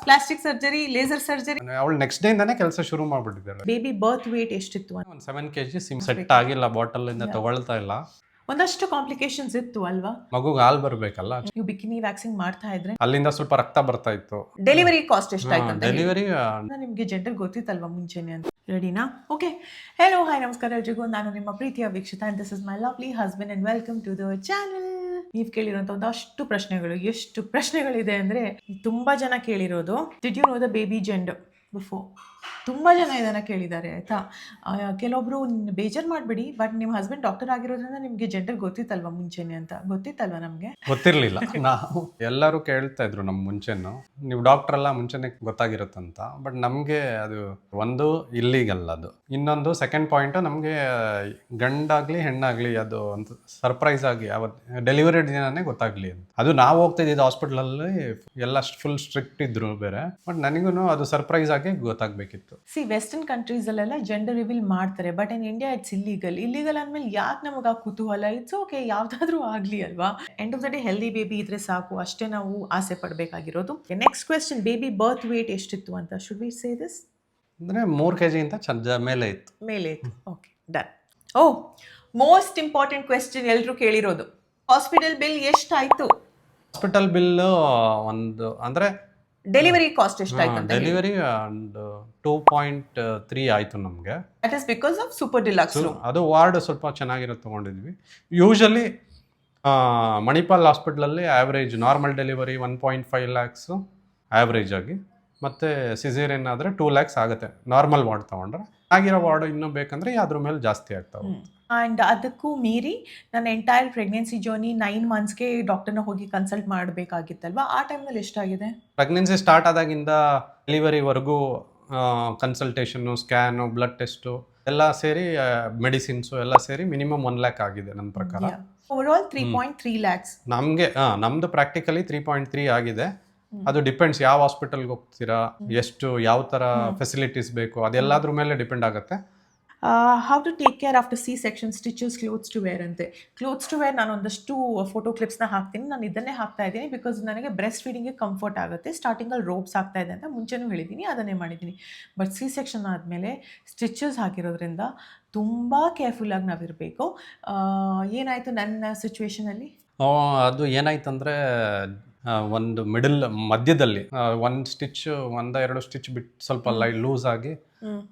Plastic surgery, laser surgery. ಅವಳು next day ಇಂದಾನೆ ಕೆಲಸ ಶುರು ಮಾಡ್ಬಿಟ್ಟಿದ್ದಾಳೆ. ಬೇಬಿ ಬರ್ತ್ ವೇಟ್ ಎಷ್ಟಿತ್ತು ಅಂತ? ಒಂದು 7 kg ಸೆಟ್ ಆಗಿಲ್ಲ, ಬಾಟಲ್ ಇಂದ ತಗೊಳ್ತಾ ಇಲ್ಲ. ಒಂದಷ್ಟು ಕಾಂಪ್ಲಿಕೇಶನ್ಸ್ ಇತ್ತು ಅಲ್ವಾ? ಮಗುಗೆ ಹಾಲು ಬರ್ಬೇಕಲ್ಲ. ನೀವು ಬಿಕಿನಿ ವ್ಯಾಕ್ಸಿನ್ ಮಾಡ್ತಾ ಇದ್ರೆ ಅಲ್ಲಿಂದ ಸ್ವಲ್ಪ ರಕ್ತ ಬರ್ತಾ ಇತ್ತು. ಡೆಲಿವರಿ ಕಾಸ್ಟ್ ಎಷ್ಟಾಯ್ತು ಅಂತ ಡೆಲಿವರಿ ನಿಮ್ಗೆ ಜೆಂಡರ್ ಗೊತ್ತಿತ್ತಲ್ವಾ ಮುಂಚೆನೆ ಅಂತ? ರೆಡಿನಾ? ಓಕೆ. ಹೆಲೋ, ಹಾಯ್, ನಮಸ್ಕಾರ ಎಲ್ರಿಗೂ. ನಾನು ನಿಮ್ಮ ಪ್ರೀತಿಯ Veekshitha and this is my lovely husband and welcome to the channel. ನೀವು ಕೇಳಿರೋಂಥ ಒಂದಷ್ಟು ಪ್ರಶ್ನೆಗಳು, ಎಷ್ಟು ಪ್ರಶ್ನೆಗಳಿದೆ ಅಂದರೆ ತುಂಬ ಜನ ಕೇಳಿರೋದು, did you know the baby gender before? ತುಂಬ ಜನ ಇದನ್ನು ಕೇಳಿದ್ದಾರೆ ಆಯಿತಾ. ಕೆಲವೊಬ್ರು ಬೇಜಾರು ಮಾಡಬೇಡಿ, ಬಟ್ ನಿಮ್ಮ ಹಸ್ಬೆಂಡ್ ಡಾಕ್ಟರ್ ಆಗಿರೋದ್ರಿಂದ ನಿಮಗೆ ಜೆಂಡರ್ ಗೊತ್ತಿತ್ತಲ್ವಾ ಮುಂಚೆನೆ ಅಂತ? ಗೊತ್ತಿತ್ತಲ್ವಾ? ನಮಗೆ ಗೊತ್ತಿರಲಿಲ್ಲ. ನಾವು ಎಲ್ಲರೂ ಕೇಳ್ತಾ ಇದ್ರು ನಮ್ಮ ಮುಂಚೆನು, ನೀವು ಡಾಕ್ಟರ್ ಎಲ್ಲ ಮುಂಚೆನೆ ಗೊತ್ತಾಗಿರುತ್ತಂತ. ಬಟ್ ನಮಗೆ ಅದು ಒಂದು ಇಲ್ಲಿಗಲ್ಲ. ಅದು ಇನ್ನೊಂದು ಸೆಕೆಂಡ್ ಪಾಯಿಂಟು, ನಮಗೆ ಗಂಡಾಗಲಿ ಹೆಣ್ಣಾಗಲಿ ಅದು ಒಂದು ಸರ್ಪ್ರೈಸ್ ಆಗಿ ಅವತ್ತು ಡೆಲಿವರಿ ದಿನನೇ ಗೊತ್ತಾಗಲಿ ಅಂತ. ಅದು ನಾವು ಹೋಗ್ತಿದ್ದಿದ್ದು ಹಾಸ್ಪಿಟ್ಲಲ್ಲಿ ಎಲ್ಲ ಫುಲ್ ಸ್ಟ್ರಿಕ್ಟ್ ಇದ್ರು ಬೇರೆ, ಬಟ್ ನನಗೂ ಅದು ಸರ್ಪ್ರೈಸ್ ಆಗಿ ಗೊತ್ತಾಗಬೇಕಿತ್ತು. ಸಿ, ವೆಸ್ಟರ್ನ್ ಕಂಟ್ರೀಸಲ್ಲೆಲ್ಲ ಜೆಂಡರ್ ರಿವೀಲ್ ಮಾಡ್ತಾರೆ, but in India it's illegal ಅಂದಮೇಲೆ ಯಾಕೆ ನಮಗೆ ಆ ಕುತೂಹಲ? ಇಟ್ಸ್ ಓಕೆ, ಯಾವುದಾದ್ರೂ ಆಗಲಿ ಅಲ್ವಾ. End of the day healthy baby ಇದ್ರೆ ಸಾಕು, ಅಷ್ಟೇ ನಾವು ಆಸೆ ಪಡಬೇಕಾಗಿರೋದು. Next question, baby birth weight ಎಷ್ಟಿತ್ತು ಅಂತ? Should we say this? ಅಂದರೆ 3 kg ಮೇಲೆ ಇತ್ತು. ಮೇಲೆ ಇತ್ತು. Okay, done. Oh, most important question ಎಲ್ಲರೂ ಕೇಳಿರೋದು, ಹಾಸ್ಪಿಟಲ್ ಬಿಲ್ ಎಷ್ಟಾಯಿತು? ಹಾಸ್ಪಿಟಲ್ ಬಿಲ್ ಒಂದು ಅಂದರೆ ಡೆಲಿವರಿ ಕಾಸ್ಟ್ ಎಷ್ಟಾಯ್ತು ಅಂತ? ಡೆಲಿವರಿ 2.3 ಆಯಿತು ನಮಗೆ. That is because of super deluxe. ಅದು ವಾರ್ಡ್ ಸ್ವಲ್ಪ ಚೆನ್ನಾಗಿರೋದು ತೊಗೊಂಡಿದ್ವಿ. ಯೂಶಲಿ ಮಣಿಪಾಲ್ ಹಾಸ್ಪಿಟ್ಲಲ್ಲಿ average normal delivery 1.5 lakhs average ಆಗಿ, ಮತ್ತು ಸಿಸೇರಿಯನ್ ಆದರೆ 2 lakhs ಆಗುತ್ತೆ ನಾರ್ಮಲ್ ವಾರ್ಡ್ ತೊಗೊಂಡ್ರೆ. ಆಗಿರೋ ವಾರ್ಡ್ ಇನ್ನೂ ಬೇಕಂದರೆ ಅದ್ರ ಮೇಲೆ ಜಾಸ್ತಿ ಆಗ್ತಾವೆ. ಆ್ಯಂಡ್ ಅದಕ್ಕೂ ಮೀರಿ ನನ್ನ ಎಂಟೈರ್ ಪ್ರೆಗ್ನೆನ್ಸಿ ಜರ್ನಿ 9 monthsಗೆ ಡಾಕ್ಟರ್ನ ಹೋಗಿ ಕನ್ಸಲ್ಟ್ ಮಾಡಬೇಕಾಗಿತ್ತಲ್ವಾ? ಆ ಟೈಮ್ನಲ್ಲಿ ಎಷ್ಟಾಗಿದೆ? ಪ್ರೆಗ್ನೆನ್ಸಿ ಸ್ಟಾರ್ಟ್ ಆದಾಗಿಂದ ಡೆಲಿವರಿವರೆಗೂ ಕನ್ಸಲ್ಟೇಷನ್ನು, ಸ್ಕ್ಯಾನು, ಬ್ಲಡ್ ಟೆಸ್ಟು ಎಲ್ಲ ಸೇರಿ, ಮೆಡಿಸಿನ್ಸು ಎಲ್ಲ ಸೇರಿ ಮಿನಿಮಮ್ 1 lakh ಆಗಿದೆ ನನ್ನ ಪ್ರಕಾರ. ಓವರಾಲ್ 3.3 lakhs ನಮಗೆ. ನಮ್ಮದು ಪ್ರಾಕ್ಟಿಕಲಿ 3.3 ಆಗಿದೆ. ಅದು ಡಿಪೆಂಡ್ಸ್ ಯಾವ ಹಾಸ್ಪಿಟಲ್ಗೆ ಹೋಗ್ತೀರಾ, ಎಷ್ಟು ಯಾವ ಥರ ಫೆಸಿಲಿಟೀಸ್ ಬೇಕು, ಅದೆಲ್ಲದ್ರ ಮೇಲೆ ಡಿಪೆಂಡ್ ಆಗುತ್ತೆ. How to take care after C section, stitches, clothes to wear ಅಂತೆ. ಕ್ಲೋತ್ಸ್ ಟು ವೇರ್ ನಾನು ಒಂದಷ್ಟು ಫೋಟೋ ಕ್ಲಿಪ್ಸ್ನ ಹಾಕ್ತೀನಿ. ನಾನು ಇದನ್ನೇ ಹಾಕ್ತಾ ಇದ್ದೀನಿ ಬಿಕಾಸ್ ನನಗೆ ಬ್ರೆಸ್ಟ್ ಫೀಡಿಂಗ್ಗೆ ಕಂಫರ್ಟ್ ಆಗುತ್ತೆ. ಸ್ಟಾರ್ಟಿಂಗಲ್ಲಿ ರೋಪ್ಸ್ ಆಗ್ತಾ ಇದೆ ಅಂತ ಮುಂಚೆನೂ ಹೇಳಿದ್ದೀನಿ, ಅದನ್ನೇ ಮಾಡಿದ್ದೀನಿ. ಬಟ್ ಸಿ ಸೆಕ್ಷನ್ ಆದಮೇಲೆ ಸ್ಟಿಚಸ್ ಹಾಕಿರೋದ್ರಿಂದ ತುಂಬ ಕೇರ್ಫುಲ್ಲಾಗಿ ನಾವಿರಬೇಕು. ಏನಾಯಿತು ನನ್ನ ಸಿಚುವೇಷನಲ್ಲಿ? ಅದು ಏನಾಯ್ತಂದರೆ, ಒಂದು ಮಧ್ಯದಲ್ಲಿ 1 ಸ್ಟಿಚ್ 1-2 ಸ್ಟಿಚ್ ಬಿಟ್ಟು ಸ್ವಲ್ಪ ಲೂಸ್ ಆಗಿ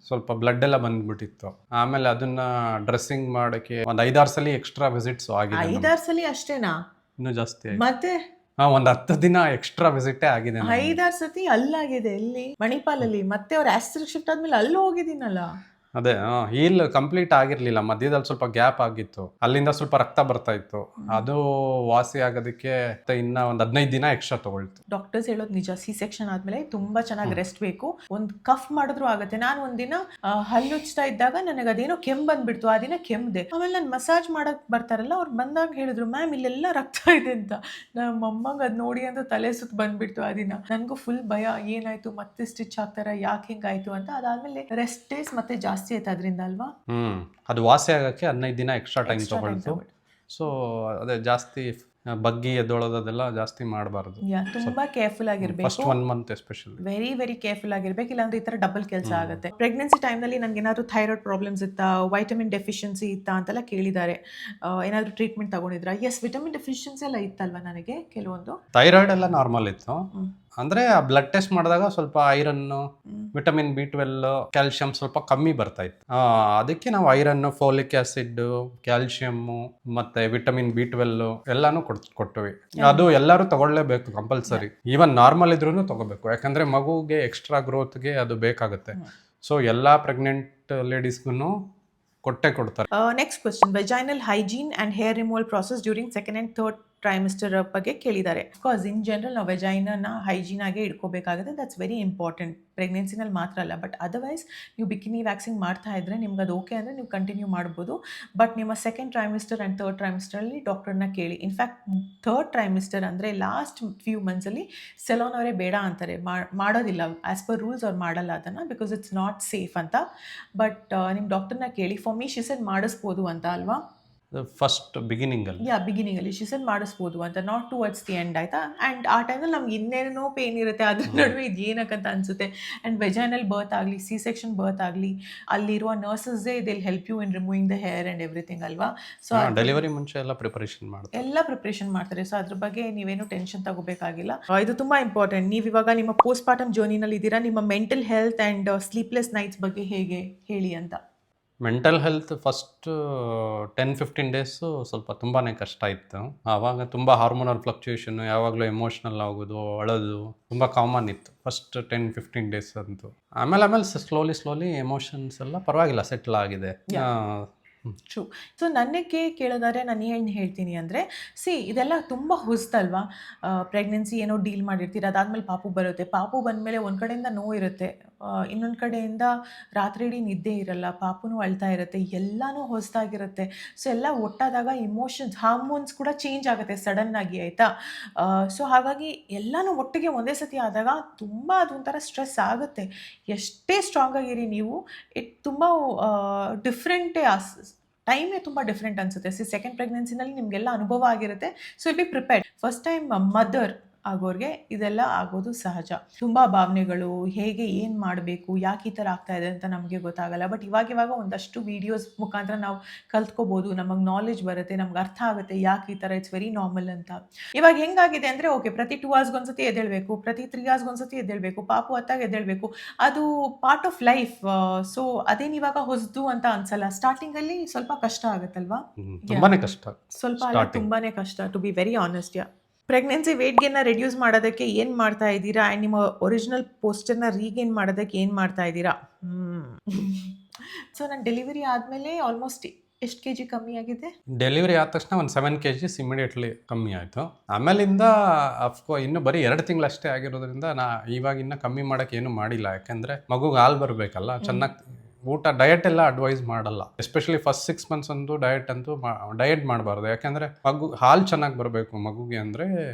ಸ್ವಲ್ಪ ಬ್ಲಡ್ ಎಲ್ಲ ಬಂದ್ಬಿಟ್ಟಿತ್ತು. ಆಮೇಲೆ ಅದನ್ನ ಡ್ರೆಸ್ಸಿಂಗ್ ಮಾಡೋಕ್ಕೆ ಒಂದು 5-6 ಸಲ ಎಕ್ಸ್ಟ್ರಾ ವಿಸಿಟ್ಸ್ ಆಗಿದೆ. 5-6 ಸಲ ಅಷ್ಟೇನಾ? ಇನ್ನೂ ಜಾಸ್ತಿ. ಮತ್ತೆ ಒಂದು 10 ದಿನ ಎಕ್ಸ್ಟ್ರಾ ವಿಸಿಟೇ ಆಗಿದೆ. 5-6 ಸತಿ ಅಲ್ಲಾಗಿದೆ. ಎಲ್ಲಿ? ಮಣಿಪಾಲಲ್ಲಿ. ಮತ್ತೆ ಅವ್ರ ಆಸ್ಟ್ರಿಕ್ ಶಿಫ್ಟ್ ಆದ್ಮೇಲೆ ಅಲ್ಲಿ ಹೋಗಿದ್ದೀನಲ್ಲ. ಅದೇ ಹೀಲ್ ಕಂಪ್ಲೀಟ್ ಆಗಿರ್ಲಿಲ್ಲ, ಮಧ್ಯದಲ್ಲಿ ಸ್ವಲ್ಪ ಗ್ಯಾಪ್ ಆಗಿತ್ತು. ಅಲ್ಲಿಂದ ಸ್ವಲ್ಪ ರಕ್ತ ಬರ್ತಾ ಇತ್ತು. ಅದು ವಾಸಿ ಆಗೋದಕ್ಕೆ ಇನ್ನ ಒಂದು 15 ದಿನ ಎಕ್ಸ್ಟ್ರಾ ತಗೊಳ್ತು. ಡಾಕ್ಟರ್ಸ್ ಹೇಳೋದು ನಿಜ, ಸಿ ಸೆಕ್ಷನ್ ಆದ್ಮೇಲೆ ತುಂಬಾ ಚೆನ್ನಾಗಿ ರೆಸ್ಟ್ ಬೇಕು. ಒಂದು ಕಫ್ ಮಾಡಿದ್ರು ಆಗುತ್ತೆ. ನಾನು ಒಂದಿನ ಹಲ್ಲುಚ್ತಾ ಇದ್ದಾಗ ನನಗೆ ಅದೇನೋ ಕೆಮ್ಮು ಬಂದ್ಬಿಡ್ತು. ಆ ದಿನ ಕೆಮ್ಮದೆ. ಆಮೇಲೆ ನಾನು ಮಸಾಜ್ ಮಾಡಕ್ ಬರ್ತಾರಲ್ಲ, ಅವ್ರು ಬಂದಾಗ ಹೇಳಿದ್ರು, ಮ್ಯಾಮ್ ಇಲ್ಲೆಲ್ಲ ರಕ್ತ ಇದೆ ಅಂತ. ನಮ್ಮ ಅಮ್ಮಂಗೆ ಅದು ನೋಡಿ ಅಂತ ತಲೆ ಸುತ್ತ ಬಂದ್ಬಿಡ್ತು. ಆ ದಿನ ನನಗೂ ಫುಲ್ ಭಯ, ಏನಾಯ್ತು ಮತ್ತೆ ಸ್ಟಿಚ್ ಹಾಕ್ತಾರ, ಯಾಕೆ ಹಿಂಗಾಯ್ತು ಅಂತ. ಅದಾದ್ಮೇಲೆ ರೆಸ್ಟ್ ಡೇಸ್ ಮತ್ತೆ ಜಾಸ್ತಿ ಆಯ್ತು ಅದರಿಂದ ಅಲ್ವಾ. ಅದು ವಾಸಿ ಆಗಕ್ಕೆ 15 ದಿನ ಎಕ್ಸ್ಟ್ರಾ ಟೈಮ್ ತಗೊಳ್ತು. ಸೊ ಅದೇ ಜಾಸ್ತಿ ಬಗ್ಗಿ ಎದ್ದೊಳೋದೆಲ್ಲ ಜಾಸ್ತಿ ಮಾಡಬಾರ್ದು. ತುಂಬಾ ಕೇರ್ಫುಲ್ ಆಗಿರ್ಬೇಕು. First 1 month especially very careful ಆಗಿರ್ಬೇಕು. ಇಲ್ಲಾಂದ್ರೆ ಈ ತರ ಡಬಲ್ ಕೆಲಸ ಆಗುತ್ತೆ. ಪ್ರೆಗ್ನೆನ್ಸಿ ಟೈಮ್ನಲ್ಲಿ ನನಗೆ ಏನಾದ್ರು ಥೈರಾಯ್ಡ್ ಪ್ರಾಬ್ಲಮ್ಸ್ ಇತ್ತಾ, ವೈಟಮಿನ್ ಡೆಫಿಷಿಯನ್ಸಿ ಇತ್ತಾ ಅಂತೆಲ್ಲ ಕೇಳಿದ್ದಾರೆ. ಏನಾದ್ರು ಟ್ರೀಟ್ಮೆಂಟ್ ತಗೊಂಡಿದ್ರಾ? ಎಸ್, ವಿಟಮಿನ್ ಡೆಫಿಷಿಯನ್ಸಿ ಎಲ್ಲ ಇತ್ತಲ್ವಾ ನನಗೆ ಕೆಲವೊಂದು. ಥೈರಾಯ್ಡ್ ಎಲ್ಲ ನಾರ್ಮಲ್ ಇತ್ತು. ಅಂದರೆ ಬ್ಲಡ್ ಟೆಸ್ಟ್ ಮಾಡಿದಾಗ ಸ್ವಲ್ಪ ಐರನ್ನು, ವಿಟಮಿನ್ B12, ಕ್ಯಾಲ್ಶಿಯಂ ಸ್ವಲ್ಪ ಕಮ್ಮಿ ಬರ್ತಾ ಇತ್ತು. ಅದಕ್ಕೆ ನಾವು ಐರನ್ನು, ಫೋಲಿಕ್ ಆಸಿಡ್, ಕ್ಯಾಲ್ಶಿಯಮ್ಮು ಮತ್ತೆ ವಿಟಮಿನ್ B12 ಎಲ್ಲಾನು ಕೊಟ್ಟಿವಿ. ಅದು ಎಲ್ಲರೂ ತಗೊಳ್ಳೇಬೇಕು ಕಂಪಲ್ಸರಿ. ಈವನ್ ನಾರ್ಮಲ್ ಇದ್ರೂ ತಗೋಬೇಕು, ಯಾಕಂದ್ರೆ ಮಗುಗೆ ಎಕ್ಸ್ಟ್ರಾ ಗ್ರೋತ್ಗೆ ಅದು ಬೇಕಾಗುತ್ತೆ. ಸೊ ಎಲ್ಲ ಪ್ರೆಗ್ನೆಂಟ್ ಲೇಡೀಸ್ಗೂ ಕೊಡ್ತಾರೆ. Next question, vaginal hygiene and hair removal process during 2nd and 3rd trimester ಬಗ್ಗೆ ಕೇಳಿದ್ದಾರೆ. ಬಿಕಾಸ್ ಇನ್ ಜನರಲ್ ನಾವು ವೆಜೈನನ ಹೈಜೀನ್ ಆಗೇ ಇಟ್ಕೋಬೇಕಾಗುತ್ತೆ. That's very important. ಪ್ರೆಗ್ನೆನ್ಸಿನಲ್ಲಿ ಮಾತ್ರ ಅಲ್ಲ, ಬಟ್ ಅದರ್ವೈಸ್ ನೀವು ಬಿಕಿನಿ ವ್ಯಾಕ್ಸಿನ್ ಮಾಡ್ತಾ ಇದ್ರೆ ನಿಮ್ಗೆ ಅದು ಓಕೆ ಅಂದರೆ ನೀವು ಕಂಟಿನ್ಯೂ ಮಾಡ್ಬೋದು. ಬಟ್ ನಿಮ್ಮ 2nd ಟ್ರೈಮಿಸ್ಟರ್ ಆ್ಯಂಡ್ 3rd ಟ್ರೈಮಿಸ್ಟರಲ್ಲಿ ಡಾಕ್ಟರ್ನ ಕೇಳಿ. ಇನ್ಫ್ಯಾಕ್ಟ್ 3rd ಟ್ರೈಮಿಸ್ಟರ್ ಅಂದರೆ ಲಾಸ್ಟ್ ಫ್ಯೂ ಮಂತ್ಸಲ್ಲಿ ಸೆಲೂನ್ ಅವರೇ ಬೇಡ ಅಂತಾರೆ, ಮಾಡೋದಿಲ್ಲ. ಆ್ಯಸ್ ಪರ್ ರೂಲ್ಸ್ ಅವ್ರು ಮಾಡಲ್ಲ ಅದನ್ನು, ಬಿಕಾಸ್ ಇಟ್ಸ್ ನಾಟ್ ಸೇಫ್ ಅಂತ. ಬಟ್ ನಿಮ್ಮ ಡಾಕ್ಟರ್ನ ಕೇಳಿ. ಫಾರ್ ಮೀ ಶಿ ಸೆಡ್ ಮಾಡಿಸ್ಬೋದು ಅಂತ ಅಲ್ವಾ. ಫಸ್ಟ್ ಬಿಗಿನಿಂಗಲ್ಲಿ. ಬಿಗಿನಿಂಗಲ್ಲಿ ಶಿಸನ್ ಮಾಡಿಸ್ಬೋದು ಅಂತ, ನಾಟ್ ಟುವರ್ಡ್ಸ್ ದಿ ಎಂಡ್ ಆಯಿತಾ. ಆ್ಯಂಡ್ ಆ ಟೈಮಲ್ಲಿ ನಮ್ಗೆ ಇನ್ನೇನೋ ಪೇನ್ ಇರುತ್ತೆ, ಅದ್ರ ನಡುವೆ ಇದು ಏನಕ್ಕಂತ ಅನಿಸುತ್ತೆ. ಆ್ಯಂಡ್ ವೆಜೈನಲ್ ಬರ್ತ್ ಆಗಲಿ, ಸಿ ಸೆಕ್ಷನ್ ಬರ್ತ್ ಆಗಲಿ, ಅಲ್ಲಿರುವ ನರ್ಸಸ್ಸೇ they'll help you in removing the hair and everything ಅಲ್ವಾ. ಸೊ ಡೆಲಿವರಿ ಮುಂಚೆ ಎಲ್ಲ ಪ್ರಿಪರೇಷನ್ ಮಾಡ್ತಾರೆ. ಎಲ್ಲ ಪ್ರಿಪ್ರೇಷನ್ ಮಾಡ್ತಾರೆ. ಸೊ ಅದ್ರ ಬಗ್ಗೆ ನೀವೇನು ಟೆನ್ಷನ್ ತಗೋಬೇಕಾಗಿಲ್ಲ. ಇದು ತುಂಬ ಇಂಪಾರ್ಟೆಂಟ್. ನೀವು ಇವಾಗ ನಿಮ್ಮ ಪೋಸ್ಟ್ ಪಾರ್ಟಮ್ ಜರ್ನಿನಲ್ಲಿ ಇದ್ದೀರಾ, ನಿಮ್ಮ mental health and sleepless nights ಬಗ್ಗೆ ಹೇಗೆ ಹೇಳಿ ಅಂತ. ಮೆಂಟಲ್ ಹೆಲ್ತ್ ಫಸ್ಟ್ 10-15 ಡೇಸು ಸ್ವಲ್ಪ ತುಂಬಾ ಕಷ್ಟ ಇತ್ತು. ಆವಾಗ ತುಂಬ ಹಾರ್ಮೋನಲ್ ಫ್ಲಕ್ಚುಯೇಷನ್, ಯಾವಾಗಲೂ ಎಮೋಷ್ನಲ್ ಆಗೋದು, ಅಳೋದು ತುಂಬ ಕಾಮನ್ ಇತ್ತು ಫಸ್ಟ್ 10-15 ಡೇಸ್ ಅಂತೂ. ಆಮೇಲೆ ಸ್ಲೋಲಿ ಎಮೋಷನ್ಸ್ ಎಲ್ಲ ಪರವಾಗಿಲ್ಲ, ಸೆಟ್ಲ್ ಆಗಿದೆ. ಟ್ರೂ. ಸೊ ನನಗೆ ಕೇಳಿದರೆ ನಾನು ಏನು ಹೇಳ್ತೀನಿ ಅಂದರೆ, ಇದೆಲ್ಲ ತುಂಬ ಹೊಸ್ತಲ್ವಾ. ಪ್ರೆಗ್ನೆನ್ಸಿ ಏನೋ ಡೀಲ್ ಮಾಡಿರ್ತೀರ, ಅದಾದಮೇಲೆ ಪಾಪು ಬರುತ್ತೆ. ಪಾಪು ಬಂದಮೇಲೆ ಒಂದು ಕಡೆಯಿಂದ ನೋವು ಇರುತ್ತೆ, ಇನ್ನೊಂದು ಕಡೆಯಿಂದ ರಾತ್ರಿ ಇಡೀ ನಿದ್ದೆ ಇರಲ್ಲ, ಪಾಪುನೂ ಅಳ್ತಾ ಇರುತ್ತೆ, ಎಲ್ಲನೂ ಹೊಸದಾಗಿರುತ್ತೆ. ಸೊ ಎಲ್ಲ ಒಟ್ಟಾದಾಗ ಇಮೋಷನ್ಸ್, ಹಾರ್ಮೋನ್ಸ್ ಕೂಡ ಚೇಂಜ್ ಆಗುತ್ತೆ ಸಡನ್ನಾಗಿ, ಆಯಿತಾ. ಸೊ ಹಾಗಾಗಿ ಎಲ್ಲನೂ ಒಟ್ಟಿಗೆ ಒಂದೇ ಸತಿ ಆದಾಗ ತುಂಬ ಅದೊಂಥರ ಸ್ಟ್ರೆಸ್ ಆಗುತ್ತೆ. ಎಷ್ಟೇ ಸ್ಟ್ರಾಂಗ್ ಆಗಿರಿ ನೀವು, ತುಂಬ ಡಿಫ್ರೆಂಟೇ, ಟೈಮೇ ತುಂಬ ಡಿಫ್ರೆಂಟ್ ಅನಿಸುತ್ತೆ. ಸೆಕೆಂಡ್ ಪ್ರೆಗ್ನೆನ್ಸಿನಲ್ಲಿ ನಿಮಗೆಲ್ಲ ಅನುಭವ ಆಗಿರುತ್ತೆ. So be prepared. First time mother ಆಗೋರಿಗೆ ಇದೆಲ್ಲ ಆಗೋದು ಸಹಜ. ತುಂಬ ಭಾವನೆಗಳು, ಹೇಗೆ ಏನು ಮಾಡಬೇಕು, ಯಾಕೆ ಈ ಥರ ಆಗ್ತಾ ಇದೆ ಅಂತ ನಮಗೆ ಗೊತ್ತಾಗಲ್ಲ. ಬಟ್ ಇವಾಗ ಒಂದಷ್ಟು ವೀಡಿಯೋಸ್ ಮುಖಾಂತರ ನಾವು ಕಲ್ತ್ಕೋಬೋದು, ನಮಗೆ ನಾಲೆಜ್ ಬರುತ್ತೆ, ನಮ್ಗೆ ಅರ್ಥ ಆಗುತ್ತೆ ಯಾಕೆ ಈ ಥರ, ಇಟ್ಸ್ ವೆರಿ ನಾರ್ಮಲ್ ಅಂತ. ಇವಾಗ ಹೆಂಗಾಗಿದೆ ಅಂದರೆ, ಓಕೆ ಪ್ರತಿ 2 hours ಒಂದ್ಸತಿ ಎದ್ದೇಳಬೇಕು, ಪ್ರತಿ 3 hours ಒಂದ್ಸತಿ ಎದ್ದೇಳಬೇಕು, ಪಾಪು ಹೊತ್ತಾಗ ಎದ್ದೇಳಬೇಕು, ಅದು ಪಾರ್ಟ್ ಆಫ್ ಲೈಫ್. ಸೊ ಅದೇನಿವಾಗ ಹೊಸದು ಅಂತ ಅನ್ಸಲ್ಲ. ಸ್ಟಾರ್ಟಿಂಗಲ್ಲಿ ಸ್ವಲ್ಪ ಕಷ್ಟ ಆಗುತ್ತಲ್ವಾ, ತುಂಬಾನೇ ಕಷ್ಟ, ಸ್ವಲ್ಪ ಅಲ್ಲ ತುಂಬಾ ಕಷ್ಟ, to be very honest. Pregnancy weight ಗೇನ್ನ ರೆಡ್ಯೂಸ್ ಮಾಡೋದಕ್ಕೆ ಏನು ಮಾಡ್ತಾ ಇದ್ದೀರಾ, ಆ್ಯಂಡ್ ನಿಮ್ಮ ಒರಿಜಿನಲ್ ಪೋಸ್ಚರ್ನ ರೀಗೇನ್ ಮಾಡೋದಕ್ಕೆ ಏನು ಮಾಡ್ತಾ ಇದ್ದೀರಾ? ಸೊ ನಾನು ಡೆಲಿವರಿ ಆದಮೇಲೆ ಆಲ್ಮೋಸ್ಟ್ ಎಷ್ಟು kg ಕಮ್ಮಿ ಆಗಿದೆ? ಡೆಲಿವರಿ ಆದ ತಕ್ಷಣ ಒಂದು 7 kg ಇಮಿಡಿಯೇಟ್ಲಿ ಕಮ್ಮಿ ಆಯಿತು. ಆಮೇಲಿಂದ ಇನ್ನೂ ಬರೀ 2 ತಿಂಗಳಷ್ಟೇ ಆಗಿರೋದ್ರಿಂದ ಇವಾಗ ಇನ್ನೂ ಕಮ್ಮಿ ಮಾಡೋಕ್ಕೆ ಏನೂ ಮಾಡಿಲ್ಲ. ಯಾಕೆಂದರೆ ಮಗುಗೆ ಹಾಲು ಬರಬೇಕಲ್ಲ, ಚೆನ್ನಾಗಿ ಊಟ, ಡಯಟ್ ಎಲ್ಲ ಅಡ್ವೈಸ್ ಮಾಡಲ್ಲ. ಎಸ್ಪೆಷಲಿ ಫಸ್ಟ್ 6 months ಅಂತೂ ಡಯಟ್ ಮಾಡಬಾರ್ದು. ಯಾಕೆಂದರೆ ಹಾಲು ಚೆನ್ನಾಗಿ ಬರಬೇಕು ಮಗುಗೆ ಅಂದರೆ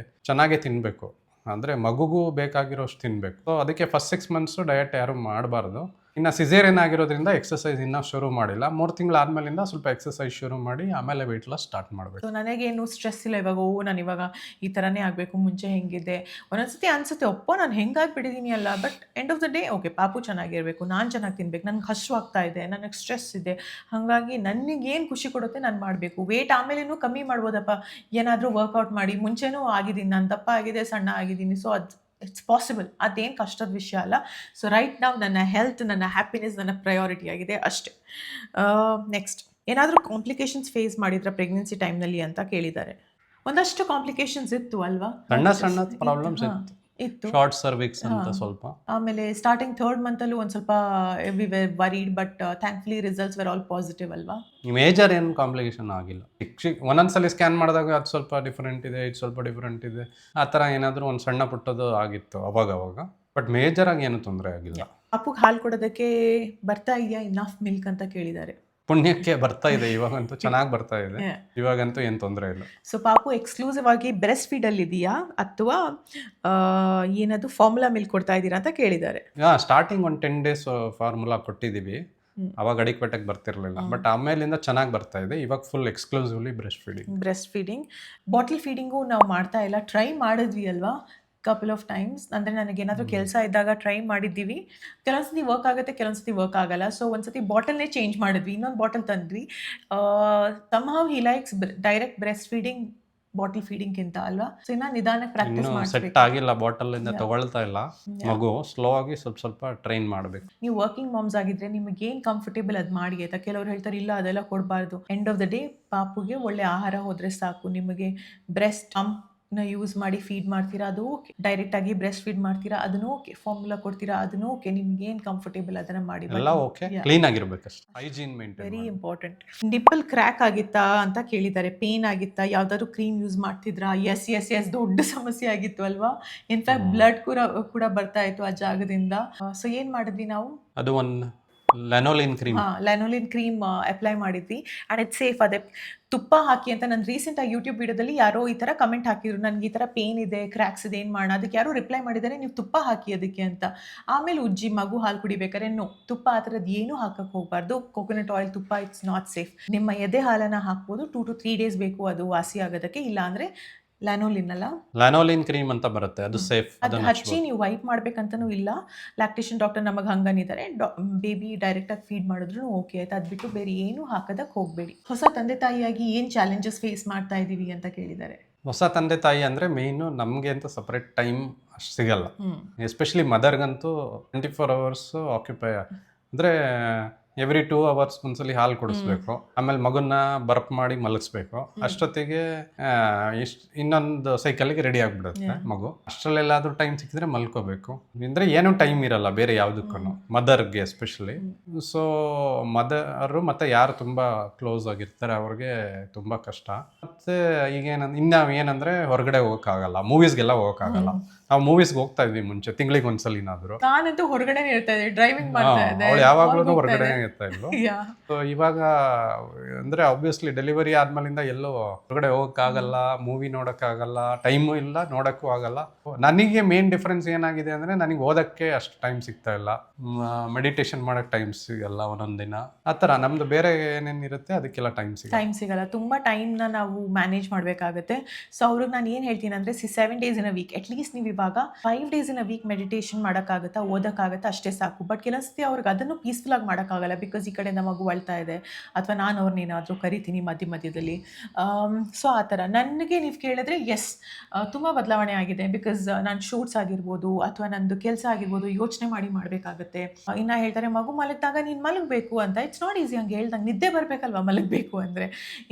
ಚೆನ್ನಾಗೇ ತಿನ್ನಬೇಕು, ಅಂದರೆ ಮಗುಗೂ ಬೇಕಾಗಿರೋಷ್ಟು ತಿನ್ನಬೇಕು. ಸೊ ಅದಕ್ಕೆ ಫಸ್ಟ್ 6 months ಡಯಟ್ ಯಾರು ಮಾಡಬಾರ್ದು. ಇನ್ನು ಸಿಸೇರಿಯನ್ ಆಗಿರೋದ್ರಿಂದ ಎಕ್ಸಸೈಸ್ ಇನ್ನೂ ಶುರು ಮಾಡಿಲ್ಲ. 3 ತಿಂಗಳಾದ್ಮೇಲಿಂದ ಸ್ವಲ್ಪ ಎಕ್ಸಸೈಸ್ ಶುರು ಮಾಡಿ ಆಮೇಲೆ ವೆಯ್ಟ್ ಲಾಸ್ ಸ್ಟಾರ್ಟ್ ಮಾಡಬೇಕು. ಸೊ ನನಗೇನು ಸ್ಟ್ರೆಸ್ ಇಲ್ಲ ಇವಾಗ. ನಾನು ಇವಾಗ ಈ ಥರನೇ ಆಗಬೇಕು, ಮುಂಚೆ ಹೆಂಗಿದೆ ಒಂದೊಂದ್ಸತಿ ಅನಿಸುತ್ತೆ, ನಾನು ಹೆಂಗಾಗಿಬಿಟ್ಟಿದ್ದೀನಿ ಅಲ್ಲ. But end of the day okay, ಪಾಪು ಚೆನ್ನಾಗಿರಬೇಕು, ನಾನು ಚೆನ್ನಾಗಿ ತಿನ್ಬೇಕು, ನನಗೆ ಹಸಿವಾಗ್ತಾ ಇದೆ, ನನಗೆ ಸ್ಟ್ರೆಸ್ ಇದೆ, ಹಾಗಾಗಿ ನನಗೇನು ಖುಷಿ ಕೊಡುತ್ತೆ ನಾನು ಮಾಡಬೇಕು. ವೇಟ್ ಆಮೇಲೇನೂ ಕಮ್ಮಿ ಮಾಡ್ಬೋದಪ್ಪ, ಏನಾದರೂ ವರ್ಕೌಟ್ ಮಾಡಿ. ಮುಂಚೆನೂ ಆಗಿದ್ದೀನಿ, ನಾನು ದಪ್ಪ ಆಗಿದೆ, ಸಣ್ಣ ಆಗಿದ್ದೀನಿ. ಸೊ ಇಟ್ಸ್ ಪಾಸಿಬಲ್, ಅದೇನು ಕಷ್ಟದ ವಿಷಯ ಅಲ್ಲ. ಸೊ ರೈಟ್ ನಾವು ನನ್ನ ಹೆಲ್ತ್, ನನ್ನ ಹ್ಯಾಪಿನೆಸ್ ನನ್ನ ಪ್ರಯಾರಿಟಿ ಆಗಿದೆ ಅಷ್ಟೇ. ನೆಕ್ಸ್ಟ್, ಏನಾದರೂ ಕಾಂಪ್ಲಿಕೇಶನ್ಸ್ ಫೇಸ್ ಮಾಡಿದ್ರ ಪ್ರೆಗ್ನೆನ್ಸಿ ಟೈಮ್ನಲ್ಲಿ ಅಂತ ಕೇಳಿದ್ದಾರೆ. ಒಂದಷ್ಟು ಕಾಂಪ್ಲಿಕೇಶನ್ಸ್ ಇತ್ತು ಅಲ್ವಾ, ಸಣ್ಣ ಪ್ರಾಬ್ಲಮ್ಸ್ ಇತ್ತು, ಶಾರ್ಟ್ ಸರ್ವಿಕ್ಸ್ ಅಂತ ಸ್ವಲ್ಪ. ಆಮೇಲೆ ಸ್ಟಾರ್ಟಿಂಗ್ 3rd monthಲ್ಲೂ ಒಂದು ಸ್ವಲ್ಪ we were worried, but thankfully results were all positive ಅಲ್ವಾ. ಮೇಜರ್ ಏನು ಕಾಂಪ್ಲಿಕೇಶನ್ ಆಗಿಲ್ಲ. ಒಂದೊಂದ್ಸಲಿ ಸ್ಕ್ಯಾನ್ ಮಾಡಿದಾಗ ಅದು ಸ್ವಲ್ಪ ಡಿಫ್ರೆಂಟ್ ಇದೆ, ಇದು ಸ್ವಲ್ಪ ಡಿಫ್ರೆಂಟ್ ಇದೆ, ಆ ಥರ ಏನಾದರೂ ಒಂದು ಸಣ್ಣ ಪುಟ್ಟದು ಆಗಿತ್ತು ಅವಾಗ. ಬಟ್ ಮೇಜರ್ ಆಗಿ ಏನು ತೊಂದರೆ ಆಗಿಲ್ಲ. ಪಾಪುಗೆ ಹಾಲು ಕೊಡೋದಕ್ಕೆ ಬರ್ತಾ ಇದೆಯಾ ಇನಫ್ ಮಿಲ್ಕ್ ಅಂತ ಕೇಳಿದ್ದಾರೆ. ಪುಣ್ಯಕ್ಕೆ ಬರ್ತಾ ಇದೆ, ಇವಾಗಂತೂ ಚೆನ್ನಾಗಿ ಬರ್ತಾ ಇದೆ, ಇವಾಗಂತೂ ಏನು ತೊಂದರೆ ಇಲ್ಲ. ಸೊ ಪಾಪು ಎಕ್ಸ್ಕ್ಲೂಸಿವ್ ಆಗಿ ಬ್ರೆಸ್ಟ್ ಫೀಡಲ್ಲಿ ಇದೆಯಾ ಅಥವಾ ಏನದು ಫಾರ್ಮುಲಾ ಮಿಲ್ಕ್ ಕೊಡ್ತಾ ಇದ್ದೀರಾ ಅಂತ ಕೇಳಿದ್ದಾರೆ. ಸ್ಟಾರ್ಟಿಂಗ್ ಒಂದು 10 days ಫಾರ್ಮುಲಾ ಕೊಟ್ಟಿದ್ದೀವಿ, ಅವಾಗ ಅಡಿಕ್ವೇಟಾಗಿ ಬರ್ತಿರ್ಲಿಲ್ಲ. ಬಟ್ ಆಮೇಲಿಂದ ಚೆನ್ನಾಗಿ ಬರ್ತಾ ಇದೆ. ಇವಾಗ full exclusively breast feeding. Bottle feeding ನಾವು ಮಾಡ್ತಾ ಇಲ್ಲ, ಟ್ರೈ ಮಾಡಿದ್ವಿ ಅಲ್ವಾ ಕಪಲ್ ಆಫ್ ಟೈಮ್ಸ್. ಅಂದರೆ ನನಗೇನಾದರೂ ಕೆಲಸ ಇದ್ದಾಗ ಟ್ರೈ ಮಾಡಿದ್ದೀವಿ. ಕೆಲವೊಂದ್ಸತಿ ವರ್ಕ್ ಆಗುತ್ತೆ, ಕೆಲವೊಂದ್ಸತಿ ವರ್ಕ್ ಆಗಲ್ಲ. ಸೊ ಒಂದ್ಸತಿ ಬಾಟಲ್ನೇ ಚೇಂಜ್ ಮಾಡಿದ್ವಿ, ಇನ್ನೊಂದು ಬಾಟಲ್ ತಂದ್ವಿ. somehow he likes direct breast feeding bottle ಫೀಡಿಂಗ್ಗಿಂತ ಅಲ್ವಾ. ಸೊ ಇನ್ನ ನಿಧಾನಕ್ಕೆ ಪ್ರಾಕ್ಟೀಸ್ ಮಾಡಬೇಕು. ಸೆಟ್ ಆಗಿಲ್ಲ, ಬಾಟಲ್ ಇಂದ ತಗೊಳ್ತಾ ಇಲ್ಲ ಮಗು, ಸ್ಲೋ ಆಗಿ ಸ್ವಲ್ಪ ಟ್ರೈನ್ ಮಾಡಬೇಕು. ನೀವು ವರ್ಕಿಂಗ್ ಮಾಮ್ಸ್ ಆಗಿದ್ರೆ ನಿಮಗೆ ಏನು ಕಂಫರ್ಟೇಬಲ್ ಅದು ಮಾಡಿ ಆಯ್ತಾ. ಕೆಲವರು ಹೇಳ್ತಾರೆ ಇಲ್ಲ ಅದೆಲ್ಲ ಕೊಡಬಾರ್ದು. ಎಂಡ್ ಆಫ್ ದ ಡೇ ಪಾಪುಗೆ ಒಳ್ಳೆ ಆಹಾರ ಹೋದ್ರೆ ಸಾಕು. ನಿಮಗೆ ಬ್ರೆಸ್ಟ್ ಯೂಸ್ ಮಾಡಿ ಫೀಡ್ ಮಾಡ್ತೀರಾ ಅದು ಓಕೆ, ಡೈರೆಕ್ಟ್ ಆಗಿ ಬ್ರೆಸ್ಟ್ ಫೀಡ್ ಮಾಡ್ತೀರಾ ಅದನ್ನು ಓಕೆ, ಫಾರ್ಮುಲಾ ಕೊಡ್ತೀರಾ ಅದನ್ನು ಓಕೆ, ನಿಮ್ಗೆ ಏನು ಕಂಫರ್ಟೇಬಲ್ ಅದನ್ನ ಮಾಡಿ. ಎಲ್ಲ ಓಕೆ, ಕ್ಲೀನ್ ಆಗಿರಬೇಕು ಅಷ್ಟೇ, hygiene maintain. Very important. Nipple crack ಆಗಿತ್ತಾ ಅಂತ ಕೇಳಿದ್ದಾರೆ, ಪೇನ್ ಆಗಿತ್ತಾ, ಯಾವ್ದಾದ್ರು ಕ್ರೀಮ್ ಯೂಸ್ ಮಾಡ್ತಿದ್ರಾ? ಎಸ್ ದೊಡ್ಡ ಸಮಸ್ಯೆ ಆಗಿತ್ತು ಅಲ್ವಾ. ಇನ್ಫ್ಯಾಕ್ಟ್ ಬ್ಲಡ್ ಕೂಡ ಬರ್ತಾ ಇತ್ತು ಆ ಜಾಗದಿಂದ. ಸೊ ಏನ್ ಮಾಡಿದ್ವಿ ನಾವು, ಅದು ಒಂದು ಲೆನೋಲಿನ್ ಕ್ರೀಮ್. ಲ್ಯಾನೋಲಿನ್ ಕ್ರೀಮ್ ಅಪ್ಲೈ ಮಾಡಿದ್ವಿ ಆ್ಯಂಡ್ ಇಟ್ಸ್ ಸೇಫ್. ಅದೇ ತುಪ್ಪ ಹಾಕಿ ಅಂತ ನಾನು ರೀಸೆಂಟಾಗಿ ಯೂಟ್ಯೂಬ್ ವಿಡಿಯೋದಲ್ಲಿ ಯಾರೋ ಈ ಥರ ಕಮೆಂಟ್ ಹಾಕಿದ್ರು, ನನಗೆ ಈ ಥರ ಪೇನ್ ಇದೆ, ಕ್ರ್ಯಾಕ್ಸ್ ಇದೆ, ಏನು ಮಾಡೋಣ? ಅದಕ್ಕೆ ಯಾರೋ ರಿಪ್ಲೈ ಮಾಡಿದ್ದಾರೆ, ನೀವು ತುಪ್ಪ ಹಾಕಿ ಅದಕ್ಕೆ ಅಂತ. ಆಮೇಲೆ ಉಜ್ಜಿ ಮಗು ಹಾಲು ಕುಡಿಬೇಕಾದ್ರೆ ನೋ, ತುಪ್ಪ ಆ ಥರದ್ದು ಏನೂ ಹಾಕಕ್ಕೆ ಹೋಗಬಾರ್ದು. ಕೊಕೊನಟ್ ಆಯಿಲ್, ತುಪ್ಪ, ಇಟ್ಸ್ ನಾಟ್ ಸೇಫ್. ನಿಮ್ಮ ಎದೆ ಹಾಲನ್ನು ಹಾಕ್ಬೋದು, 2 to 3 days ಬೇಕು ಅದು ವಾಸಿ ಆಗೋದಕ್ಕೆ. ಇಲ್ಲ ಅಂದರೆ ಲ್ಯಾನೋಲಿನ್ ಅಲ್ಲ, ಲ್ಯಾನೋಲಿನ್ ಕ್ರೀಮ್ ಅಂತ ಬರುತ್ತೆ, ಅದು ಸೇಫ್. ಅದು ಹಚ್ಚಿ ನೀವು ವೈಪ್ ಮಾಡ್ಬೇಕಂತನೂ ಇಲ್ಲ. ಲ್ಯಾಕ್ಟೇಷನ್ ಡಾಕ್ಟರ್ ನಮಗೆ ಹಂಗನಿದ್ದಾರೆ, ಬೇಬಿ ಡೈರೆಕ್ಟಾಗಿ ಫೀಡ್ ಮಾಡಿದ್ರು ಓಕೆ ಆಯ್ತು. ಅದು ಬಿಟ್ಟು ಬೇರೆ ಏನೂ ಹಾಕೋದಕ್ಕೆ ಹೋಗಬೇಡಿ. ಹೊಸ ತಂದೆ ತಾಯಿಯಾಗಿ ಏನು ಚಾಲೆಂಜಸ್ ಫೇಸ್ ಮಾಡ್ತಾ ಇದ್ದೀವಿ ಅಂತ ಕೇಳಿದ್ದಾರೆ. ಹೊಸ ತಂದೆ ತಾಯಿ ಅಂದರೆ ಮೇಯ್ನು ನಮಗೆ ಅಂತ ಸಪ್ರೇಟ್ ಟೈಮ್ ಅಷ್ಟು ಸಿಗಲ್ಲ. ಎಸ್ಪೆಷಲಿ ಮದರ್ಗಂತೂ 24 hours ಆಕ್ಯುಪೈ. ಅಂದರೆ ಎವ್ರಿ 2 hours ಒಂದ್ಸಲಿ ಹಾಲು ಕುಡಿಸ್ಬೇಕು, ಆಮೇಲೆ ಮಗುನ ಬರ್ಪ್ ಮಾಡಿ ಮಲಗಿಸ್ಬೇಕು. ಅಷ್ಟೊತ್ತಿಗೆ ಇನ್ನೊಂದು ಸೈಕಲ್ಗೆ ರೆಡಿ ಆಗಿಬಿಡುತ್ತೆ ಮಗು. ಅಷ್ಟರಲ್ಲೆಲ್ಲಾದ್ರೂ ಟೈಮ್ ಸಿಕ್ಕಿದ್ರೆ ಮಲ್ಕೋಬೇಕು. ಅಂದರೆ ಏನೂ ಟೈಮ್ ಇರಲ್ಲ ಬೇರೆ ಯಾವುದಕ್ಕೂ, ಮದರ್ಗೆ ಎಸ್ಪೆಷಲಿ. ಸೊ ಮದರು ಮತ್ತು ಯಾರು ತುಂಬ ಕ್ಲೋಸ್ ಆಗಿರ್ತಾರೆ ಅವ್ರಿಗೆ ತುಂಬ ಕಷ್ಟ. ಮತ್ತು ಏನಂದರೆ ಹೊರಗಡೆ ಹೋಗೋಕ್ಕಾಗಲ್ಲ, ಮೂವೀಸ್ಗೆಲ್ಲ ಹೋಗೋಕ್ಕಾಗಲ್ಲ. ನಾವು ಮೂವೀಸ್ಗೆ ಹೋಗ್ತಾ ಇದ್ವಿ ಮುಂಚೆ, ತಿಂಗಳಿಗೆ ಒಂದ್ಸಲಿನಾದ್ರು. ನಾನಂತೂ ಹೊರಗಡೆ ಇರ್ತಾ ಇದ್ದೆ, ಡ್ರೈವಿಂಗ್ ಮಾಡ್ತಾ ಇದ್ದೆ, ಅವಳು ಯಾವಾಗಲೂ ಹೊರಗಡೆ ಇರ್ತಾ ಇದ್ಲು. ಸೊ ಇವಾಗ ಅಂದ್ರೆ ಆಬ್ವಿಯಸ್ಲಿ ಡೆಲಿವರಿ ಆದ್ಮೇಲಿಂದ ಎಲ್ಲೋ ಹೊರಗಡೆ ಹೋಗಕ್ಕಾಗಲ್ಲ, ಮೂವಿ ನೋಡಕ್ಕಾಗಲ್ಲ, ಟೈಮು ಇಲ್ಲ, ನೋಡಕ್ಕೂ ಆಗಲ್ಲ. ನನಗೆ ಮೇನ್ ಡಿಫ್ರೆನ್ಸ್ ಏನಾಗಿದೆ ಅಂದ್ರೆ, ನನಗೆ ಓದಕ್ಕೆ ಅಷ್ಟು ಟೈಮ್ ಸಿಗ್ತಾ ಇಲ್ಲ, ಮೆಡಿಟೇಷನ್ ಮಾಡಕ್ ಟೈಮ್ ಸಿಗಲ್ಲ ಒಂದೊಂದ್ ದಿನ. ಆ ಥರ ನಮ್ದು ಬೇರೆ ಏನೇನಿರುತ್ತೆ ಅದಕ್ಕೆಲ್ಲ ಟೈಮ್ ಸಿಗಲ್ಲ. ತುಂಬಾ ಟೈಮ್ನ ನಾವು ಮ್ಯಾನೇಜ್ ಮಾಡಬೇಕಾಗುತ್ತೆ. ಸೊ ಅವ್ರಿಗೆ ನಾನು ಏನು ಹೇಳ್ತೀನಿ ಅಂದರೆ, 7 days in a week at least ನೀವು ಇವಾಗ 5 days in a week meditation ಮಾಡೋಕ್ಕಾಗತ್ತಾ, ಓದೋಕ್ಕಾಗತ್ತಾ, ಅಷ್ಟೇ ಸಾಕು. ಬಟ್ ಕೆಲವೊಂದ್ಸತಿ ಅವ್ರಿಗೆ ಅದನ್ನು ಪೀಸ್ಫುಲ್ಲಾಗಿ ಮಾಡೋಕ್ಕಾಗಲ್ಲ, ಬಿಕಾಸ್ ಈ ಕಡೆಯಿಂದ ಮಗು ಅಳ್ತಾ ಇದೆ, ಅಥವಾ ನಾನು ಅವ್ರನ್ನೇನಾದರೂ ಕರಿತೀನಿ ಮಧ್ಯದಲ್ಲಿ. ಸೊ ಆ ಥರ ನನಗೆ ನೀವು ಕೇಳಿದ್ರೆ ಎಸ್, ತುಂಬ ಬದಲಾವಣೆ ಆಗಿದೆ. ಬಿಕಾಸ್ ನಾನು ಶೂಟ್ಸ್ ಆಗಿರ್ಬೋದು ಅಥವಾ ನಂದು ಕೆಲಸ ಆಗಿರ್ಬೋದು ಯೋಚನೆ ಮಾಡಿ ಮಾಡಬೇಕಾಗತ್ತೆ. ಇನ್ನು ಹೇಳ್ತಾರೆ ಮಗು ಮಲಗಿದಾಗ ನೀನು ಮಲಗಬೇಕು ಅಂತ. It's not easy. ಹಂಗೆ ಹೇಳ್ದಂಗೆ ನಿದ್ದೆ ಬರಬೇಕಲ್ವ ಮಲಗಬೇಕು ಅಂದರೆ.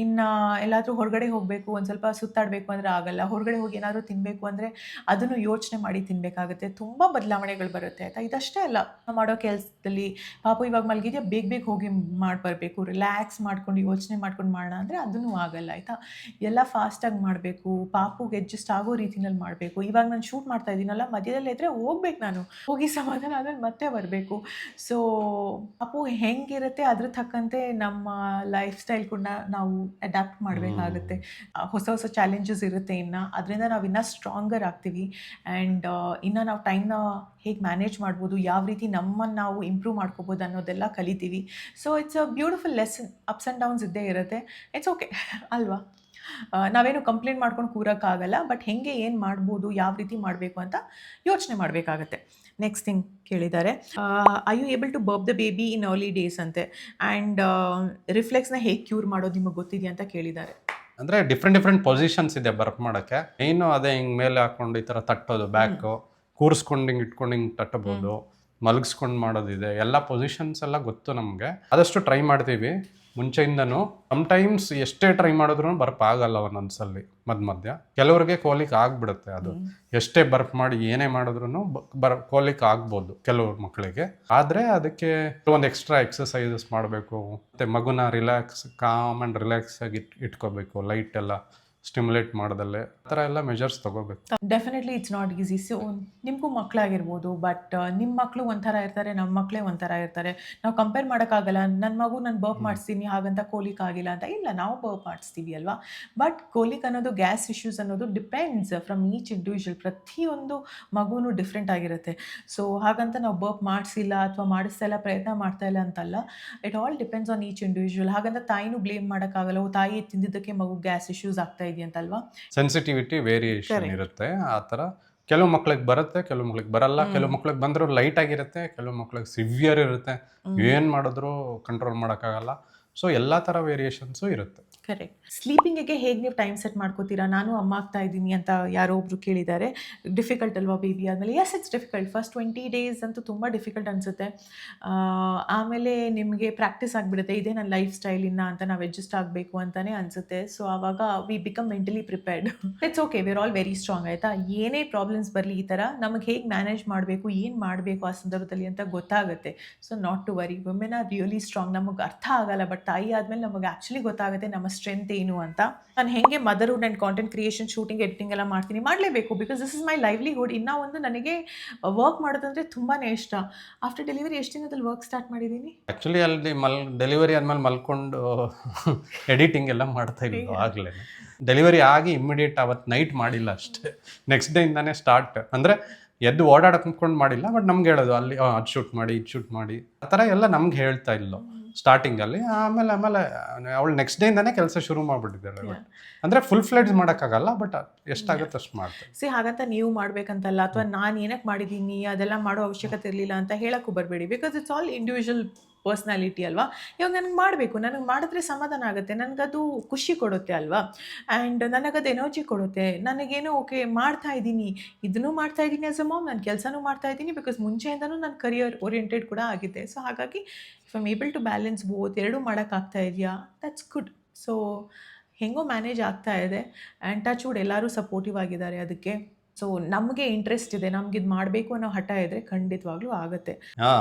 ಇನ್ನು ಎಲ್ಲಾದರೂ ಹೊರಗಡೆ ಹೋಗಬೇಕು, ಒಂದು ಸ್ವಲ್ಪ ಸುತ್ತಾಡಬೇಕು ಅಂದರೆ ಆಗಲ್ಲ. ಹೊರಗಡೆ ಹೋಗಿ ಏನಾದರೂ ತಿನ್ನಬೇಕು ಅಂದರೆ ಅದನ್ನು ಯೋಚನೆ ಮಾಡಿ ತಿನ್ನಬೇಕಾಗುತ್ತೆ. ತುಂಬ ಬದಲಾವಣೆಗಳು ಬರುತ್ತೆ ಆಯಿತಾ. ಇದಷ್ಟೇ ಅಲ್ಲ, ಮಾಡೋ ಕೆಲಸದಲ್ಲಿ ಪಾಪು ಇವಾಗ ಮಲಗಿದ್ಯಾ, ಬೇಗ ಹೋಗಿ ಮಾಡಿ ಬರಬೇಕು, ರಿಲ್ಯಾಕ್ಸ್ ಮಾಡ್ಕೊಂಡು ಯೋಚನೆ ಮಾಡ್ಕೊಂಡು ಮಾಡೋಣ ಅಂದರೆ ಅದನ್ನು ಆಗಲ್ಲ ಆಯಿತಾ. ಎಲ್ಲ ಫಾಸ್ಟಾಗಿ ಮಾಡಬೇಕು, ಪಾಪುಗೆ ಅಡ್ಜಸ್ಟ್ ಆಗೋ ರೀತಿನಲ್ಲಿ ಮಾಡಬೇಕು. ಇವಾಗ ನಾನು ಶೂಟ್ ಮಾಡ್ತಾ ಇದ್ದೀನಲ್ಲ, ಮಧ್ಯದಲ್ಲಿ ಇದ್ದರೆ ಹೋಗ್ಬೇಕು, ನಾನು ಹೋಗಿ ಸಮಾಧಾನ ಆದ್ಮೇಲೆ ಮತ್ತೆ ಬರಬೇಕು. ಸೊ ಪಾಪು ಹೆಂಗಿರುತ್ತೆ ಅದ್ರ ತಕ್ಕಂತೆ ನಮ್ಮ ಲೈಫ್ ಸ್ಟೈಲ್ ಕೂಡ ನಾವು ಅಡ್ಯಾಪ್ಟ್ ಮಾಡಬೇಕಾಗುತ್ತೆ. ಹೊಸ ಚಾಲೆಂಜಸ್ ಇರುತ್ತೆ, ಇನ್ನು ಅದರಿಂದ ನಾವು ಇನ್ನೂ ಸ್ಟ್ರಾಂಗರ್ ಆಗ್ತೀವಿ. ಆ್ಯಂಡ್ ಇನ್ನು ನಾವು ಟೈಮ್ನ ಹೇಗೆ ಮ್ಯಾನೇಜ್ ಮಾಡ್ಬೋದು, ಯಾವ ರೀತಿ ನಮ್ಮನ್ನು ನಾವು ಇಂಪ್ರೂವ್ ಮಾಡ್ಕೋಬೋದು ಅನ್ನೋದೆಲ್ಲ ಕಲಿತೀವಿ. So it's a beautiful lesson. Ups and downs ಇದ್ದೇ ಇರುತ್ತೆ, ಇಟ್ಸ್ ಓಕೆ ಅಲ್ವಾ. ನಾವೇನು ಕಂಪ್ಲೇಂಟ್ ಮಾಡ್ಕೊಂಡು ಕೂರೋಕ್ಕಾಗಲ್ಲ, ಬಟ್ ಹೇಗೆ ಏನು ಮಾಡ್ಬೋದು, ಯಾವ ರೀತಿ ಮಾಡಬೇಕು ಅಂತ ಯೋಚನೆ ಮಾಡಬೇಕಾಗತ್ತೆ. ನೆಕ್ಸ್ಟ್ ಥಿಂಗ್ ಕೇಳಿದ್ದಾರೆ, I you able to burp the baby in early days ಅಂತೆ. ಆ್ಯಂಡ್ ರಿಫ್ಲೆಕ್ಸ್ನ ಹೇಗೆ ಕ್ಯೂರ್ ಮಾಡೋದು ನಿಮಗೆ ಗೊತ್ತಿದೆಯಾ ಅಂತ ಕೇಳಿದ್ದಾರೆ. ಅಂದರೆ ಡಿಫ್ರೆಂಟ್ ಪೊಸಿಷನ್ಸ್ ಇದೆ ಬರ್ಪ್ ಮಾಡೋಕ್ಕೆ. ಏನು ಅದೇ ಹಿಂಗೆ ಮೇಲೆ ಹಾಕ್ಕೊಂಡು ಈ ಥರ ತಟ್ಟೋದು, ಬ್ಯಾಕು ಕೂರಿಸ್ಕೊಂಡು ಹಿಂಗೆ ಇಟ್ಕೊಂಡು ಹಿಂಗೆ ತಟ್ಟಬೋದು, ಮಲಗಿಸ್ಕೊಂಡು ಮಾಡೋದಿದೆ. ಎಲ್ಲ ಪೊಸಿಷನ್ಸ್ ಎಲ್ಲ ಗೊತ್ತು ನಮಗೆ. ಆದಷ್ಟು ಟ್ರೈ ಮಾಡ್ತೀವಿ ಮುಂಚೆಯಿಂದನೂ. ಸಮ್ಟೈಮ್ಸ್ ಎಷ್ಟೇ ಟ್ರೈ ಮಾಡಿದ್ರು ಬರ್ಪ್ ಆಗಲ್ಲ ಒಂದೊಂದ್ಸಲಿ ಮಧ್ಯ. ಕೆಲವ್ರಿಗೆ ಕೋಲಿಕ್ ಆಗ್ಬಿಡುತ್ತೆ, ಅದು ಎಷ್ಟೇ ಬರ್ಪ್ ಮಾಡಿ ಏನೇ ಮಾಡಿದ್ರು ಕೋಲಿಕ್ ಆಗ್ಬೋದು ಕೆಲವ್ರ ಮಕ್ಕಳಿಗೆ. ಆದರೆ ಅದಕ್ಕೆ ಒಂದು ಎಕ್ಸ್ಟ್ರಾ ಎಕ್ಸಸೈಸಸ್ ಮಾಡಬೇಕು, ಮತ್ತು ಮಗುನ ಕಾಮ್ ಆ್ಯಂಡ್ ರಿಲ್ಯಾಕ್ಸ್ ಆಗಿ ಇಟ್ಕೋಬೇಕು, ಲೈಟ್ ಎಲ್ಲ ಸ್ಟಿಮ್ಯುಲೇಟ್ ಮಾಡ್ದಲ್ಲೇ ಆ ಥರ ಎಲ್ಲ ಮೆಜರ್ಸ್ ತೊಗೋಬೇಕು. Definitely it's not easy. So ನಿಮಗೂ ಮಕ್ಕಳಾಗಿರ್ಬೋದು, ಬಟ್ ನಿಮ್ಮ ಮಕ್ಕಳು ಒಂಥರ ಇರ್ತಾರೆ, ನಮ್ಮ ಮಕ್ಕಳೇ ಒಂಥರ ಇರ್ತಾರೆ. ನಾವು ಕಂಪೇರ್ ಮಾಡೋಕ್ಕಾಗಲ್ಲ. ನನ್ನ ಮಗು ನಾನು ಬರ್ಪ್ ಮಾಡಿಸ್ತೀನಿ ಹಾಗಂತ ಕೋಲಿಕ್ ಆಗಿಲ್ಲ ಅಂತ ಇಲ್ಲ, ನಾವು ಬರ್ಪ್ ಮಾಡಿಸ್ತೀವಿ ಅಲ್ವಾ. ಬಟ್ ಕೋಲಿಕ್ ಅನ್ನೋದು, ಗ್ಯಾಸ್ ಇಶ್ಯೂಸ್ ಅನ್ನೋದು ಡಿಪೆಂಡ್ಸ್ ಫ್ರಮ್ ಈಚ್ ಇಂಡಿವಿಜುವಲ್. ಪ್ರತಿಯೊಂದು ಮಗುನೂ ಡಿಫ್ರೆಂಟ್ ಆಗಿರುತ್ತೆ. ಸೊ ಹಾಗಂತ ನಾವು ಬರ್ಪ್ ಮಾಡಿಸಿಲ್ಲ ಅಥವಾ ಮಾಡಿಸ್ತಾ ಇಲ್ಲ, ಪ್ರಯತ್ನ ಮಾಡ್ತಾ ಇಲ್ಲ ಅಂತಲ್ಲ. It all depends on each individual. ಹಾಗಂತ ತಾಯಿನೂ ಬ್ಲೇಮ್ ಮಾಡೋಕ್ಕಾಗಲ್ಲ, ತಾಯಿ ತಿಂದಿದ್ದಕ್ಕೆ ಮಗು ಗ್ಯಾಸ್ ಇಶ್ಯೂಸ್ ಆಗ್ತಾ ಇದೆಯಂತಲ್ವಾ. ಸೆನ್ಸಿಟಿವಿಟಿ ವೇರಿಯೇಷನ್ ಇರುತ್ತೆ ಆ ಥರ. ಕೆಲವು ಮಕ್ಳಿಗೆ ಬರುತ್ತೆ, ಕೆಲವು ಮಕ್ಳಿಗೆ ಬರಲ್ಲ. ಕೆಲವು ಮಕ್ಳಿಗೆ ಬಂದರೂ ಲೈಟ್ ಆಗಿರುತ್ತೆ, ಕೆಲವು ಮಕ್ಳಿಗೆ ಸಿವಿಯರ್ ಇರುತ್ತೆ, ಏನು ಮಾಡಿದ್ರು ಕಂಟ್ರೋಲ್ ಮಾಡೋಕ್ಕಾಗಲ್ಲ. ಸೊ ಎಲ್ಲ ಥರ ವೇರಿಯೇಷನ್ಸು ಇರುತ್ತೆ. ಕರೆಕ್ಟ್. ಸ್ಲೀಪಿಂಗಿಗೆ ಹೇಗೆ ನೀವು ಟೈಮ್ ಸೆಟ್ ಮಾಡ್ಕೋತೀರಾ? ನಾನು ಅಮ್ಮ ಆಗ್ತಾ ಇದ್ದೀನಿ ಅಂತ ಯಾರೋ ಒಬ್ರು ಕೇಳಿದ್ದಾರೆ. ಡಿಫಿಕಲ್ಟ್ ಅಲ್ವಾ ಬೇಬಿ ಆದಮೇಲೆ? Yes, it's difficult. First 20 days ಅಂತೂ ತುಂಬ ಡಿಫಿಕಲ್ಟ್ ಅನಿಸುತ್ತೆ. ಆಮೇಲೆ ನಿಮಗೆ ಪ್ರಾಕ್ಟೀಸ್ ಆಗಿಬಿಡುತ್ತೆ, ಇದೇ ನನ್ನ ಲೈಫ್ ಸ್ಟೈಲ್ ಇನ್ನ ಅಂತ ನಾವು ಅಡ್ಜಸ್ಟ್ ಆಗಬೇಕು ಅಂತಲೇ ಅನಿಸುತ್ತೆ. ಸೊ ಆವಾಗ we become mentally prepared. It's okay, we are all very strong ಆಯಿತಾ. ಏನೇ ಪ್ರಾಬ್ಲಮ್ಸ್ ಬರಲಿ ಈ ಥರ ನಮಗೆ ಹೇಗೆ ಮ್ಯಾನೇಜ್ ಮಾಡಬೇಕು, ಏನು ಮಾಡಬೇಕು ಆ ಸಂದರ್ಭದಲ್ಲಿ ಅಂತ ಗೊತ್ತಾಗುತ್ತೆ. So not to worry, women are really strong. ನಮಗೆ ಅರ್ಥ ಆಗಲ್ಲ, ಬಟ್ ಬಟ್ ತಾಯಿ ಆದಮೇಲೆ ನಮಗೆ ಆ್ಯಕ್ಚುಲಿ ಗೊತ್ತಾಗುತ್ತೆ ನಮ್ಮ ಸ್ಟ್ರೆಂತ್ ಏನು ಅಂತ. ನಾನು ಹೆಂಗೆ motherhood and content creation, shooting, editing ಎಲ್ಲ ಮಾಡಲೇಬೇಕು because this is my livelihood. ಇನ್ನೂ ಒಂದು ನನಗೆ ವರ್ಕ್ ಮಾಡೋದಂದರೆ ತುಂಬಾ ಇಷ್ಟ. ಆಫ್ಟರ್ ಡೆಲಿವರಿ ಎಷ್ಟು ದಿನದಲ್ಲಿ ವರ್ಕ್ ಸ್ಟಾರ್ಟ್ ಮಾಡಿದ್ದೀನಿ? ಆ್ಯಕ್ಚುಲಿ ಅಲ್ಲಿ ಡೆಲಿವರಿ ಆದಮೇಲೆ ಮಲ್ಕೊಂಡು ಎಡಿಟಿಂಗ್ ಎಲ್ಲ ಮಾಡ್ತಾ ಇದ್ದು ಆಗಲೇ. ಡೆಲಿವರಿ ಆಗಿ ಇಮ್ಮಿಡಿಯೇಟ್ ಅವತ್ತು ನೈಟ್ ಮಾಡಿಲ್ಲ ಅಷ್ಟೇ, ನೆಕ್ಸ್ಟ್ ಡೇಯಿಂದಾನೇ ಸ್ಟಾರ್ಟ್. ಅಂದರೆ ಎದ್ದು ಓಡಾಡಕ್ಕೆ ಕುಂತ್ಕೊಂಡು ಮಾಡಿಲ್ಲ, ಬಟ್ ನಮ್ಗೆ ಹೇಳೋದು ಅಲ್ಲಿ ಅದು ಶೂಟ್ ಮಾಡಿ ಇದು ಶೂಟ್ ಮಾಡಿ ಆ ಥರ ಎಲ್ಲ ನಮ್ಗೆ ಹೇಳ್ತಾ ಇಲ್ಲೋ ಸ್ಟಾರ್ಟಿಂಗಲ್ಲಿ. ಆಮೇಲೆ ಅವಳು ನೆಕ್ಸ್ಟ್ ಡೇಯಿಂದಾನೇ ಕೆಲಸ ಶುರು ಮಾಡಿಬಿಟ್ಟಿದ್ದಾಳೆ. ಬಟ್ ಅಂದರೆ ಫುಲ್ ಫ್ಲೆಡ್ಜ್ ಮಾಡೋಕ್ಕಾಗಲ್ಲ, ಬಟ್ ಎಷ್ಟಾಗುತ್ತೆ ಅಷ್ಟು ಮಾಡ್ತಾರೆ. ಹಾಗಂತ ನೀವು ಮಾಡಬೇಕಂತಲ್ಲ, ಅಥವಾ ನಾನು ಏನಕ್ಕೆ ಮಾಡಿದ್ದೀನಿ ಅದೆಲ್ಲ ಮಾಡೋ ಅವಶ್ಯಕತೆ ಇರಲಿಲ್ಲ ಅಂತ ಹೇಳೋಕ್ಕೂ ಬರಬೇಡಿ. Because it's all individual personality ಅಲ್ವಾ. ಇವಾಗ ನನಗೆ ಮಾಡಬೇಕು, ನನಗೆ ಮಾಡಿದ್ರೆ ಸಮಾಧಾನ ಆಗುತ್ತೆ, ನನಗದು ಖುಷಿ ಕೊಡುತ್ತೆ ಅಲ್ವಾ. ಆ್ಯಂಡ್ ನನಗದು ಎನರ್ಜಿ ಕೊಡುತ್ತೆ. ನನಗೇನೋ ಓಕೆ ಮಾಡ್ತಾ ಇದ್ದೀನಿ, ಇದನ್ನು ಮಾಡ್ತಾ ಇದ್ದೀನಿ ಆಸ್ ಅ ಮಾಮ್, ನಾನು ಕೆಲಸನೂ ಮಾಡ್ತಾ ಇದ್ದೀನಿ ಬಿಕಾಸ್ ಮುಂಚೆಯಿಂದನೂ ನಾನು ಕರಿಯರ್ ಓರಿಯೆಂಟೆಡ್ ಕೂಡ ಆಗಿದೆ. ಸೊ ಹಾಗಾಗಿ if I'm able to balance both, ಎರಡೂ ಮಾಡೋಕ್ಕಾಗ್ತಾ ಇದೆಯಾ, ದಟ್ಸ್ ಗುಡ್. ಸೊ ಹೆಂಗೋ ಮ್ಯಾನೇಜ್ ಆಗ್ತಾ ಇದೆ. ಆ್ಯಂಡ್ ಟಚ್ ವುಡ್ ಎಲ್ಲರೂ ಸಪೋರ್ಟಿವ್ ಆಗಿದ್ದಾರೆ ಅದಕ್ಕೆ. ಸೊ ನಮಗೆ ಇಂಟ್ರೆಸ್ಟ್ ಇದೆ, ನಮ್ಗೆ ಇದು ಮಾಡಬೇಕು ಅನ್ನೋ ಹಠ ಇದ್ದರೆ ಖಂಡಿತವಾಗ್ಲೂ ಆಗುತ್ತೆ.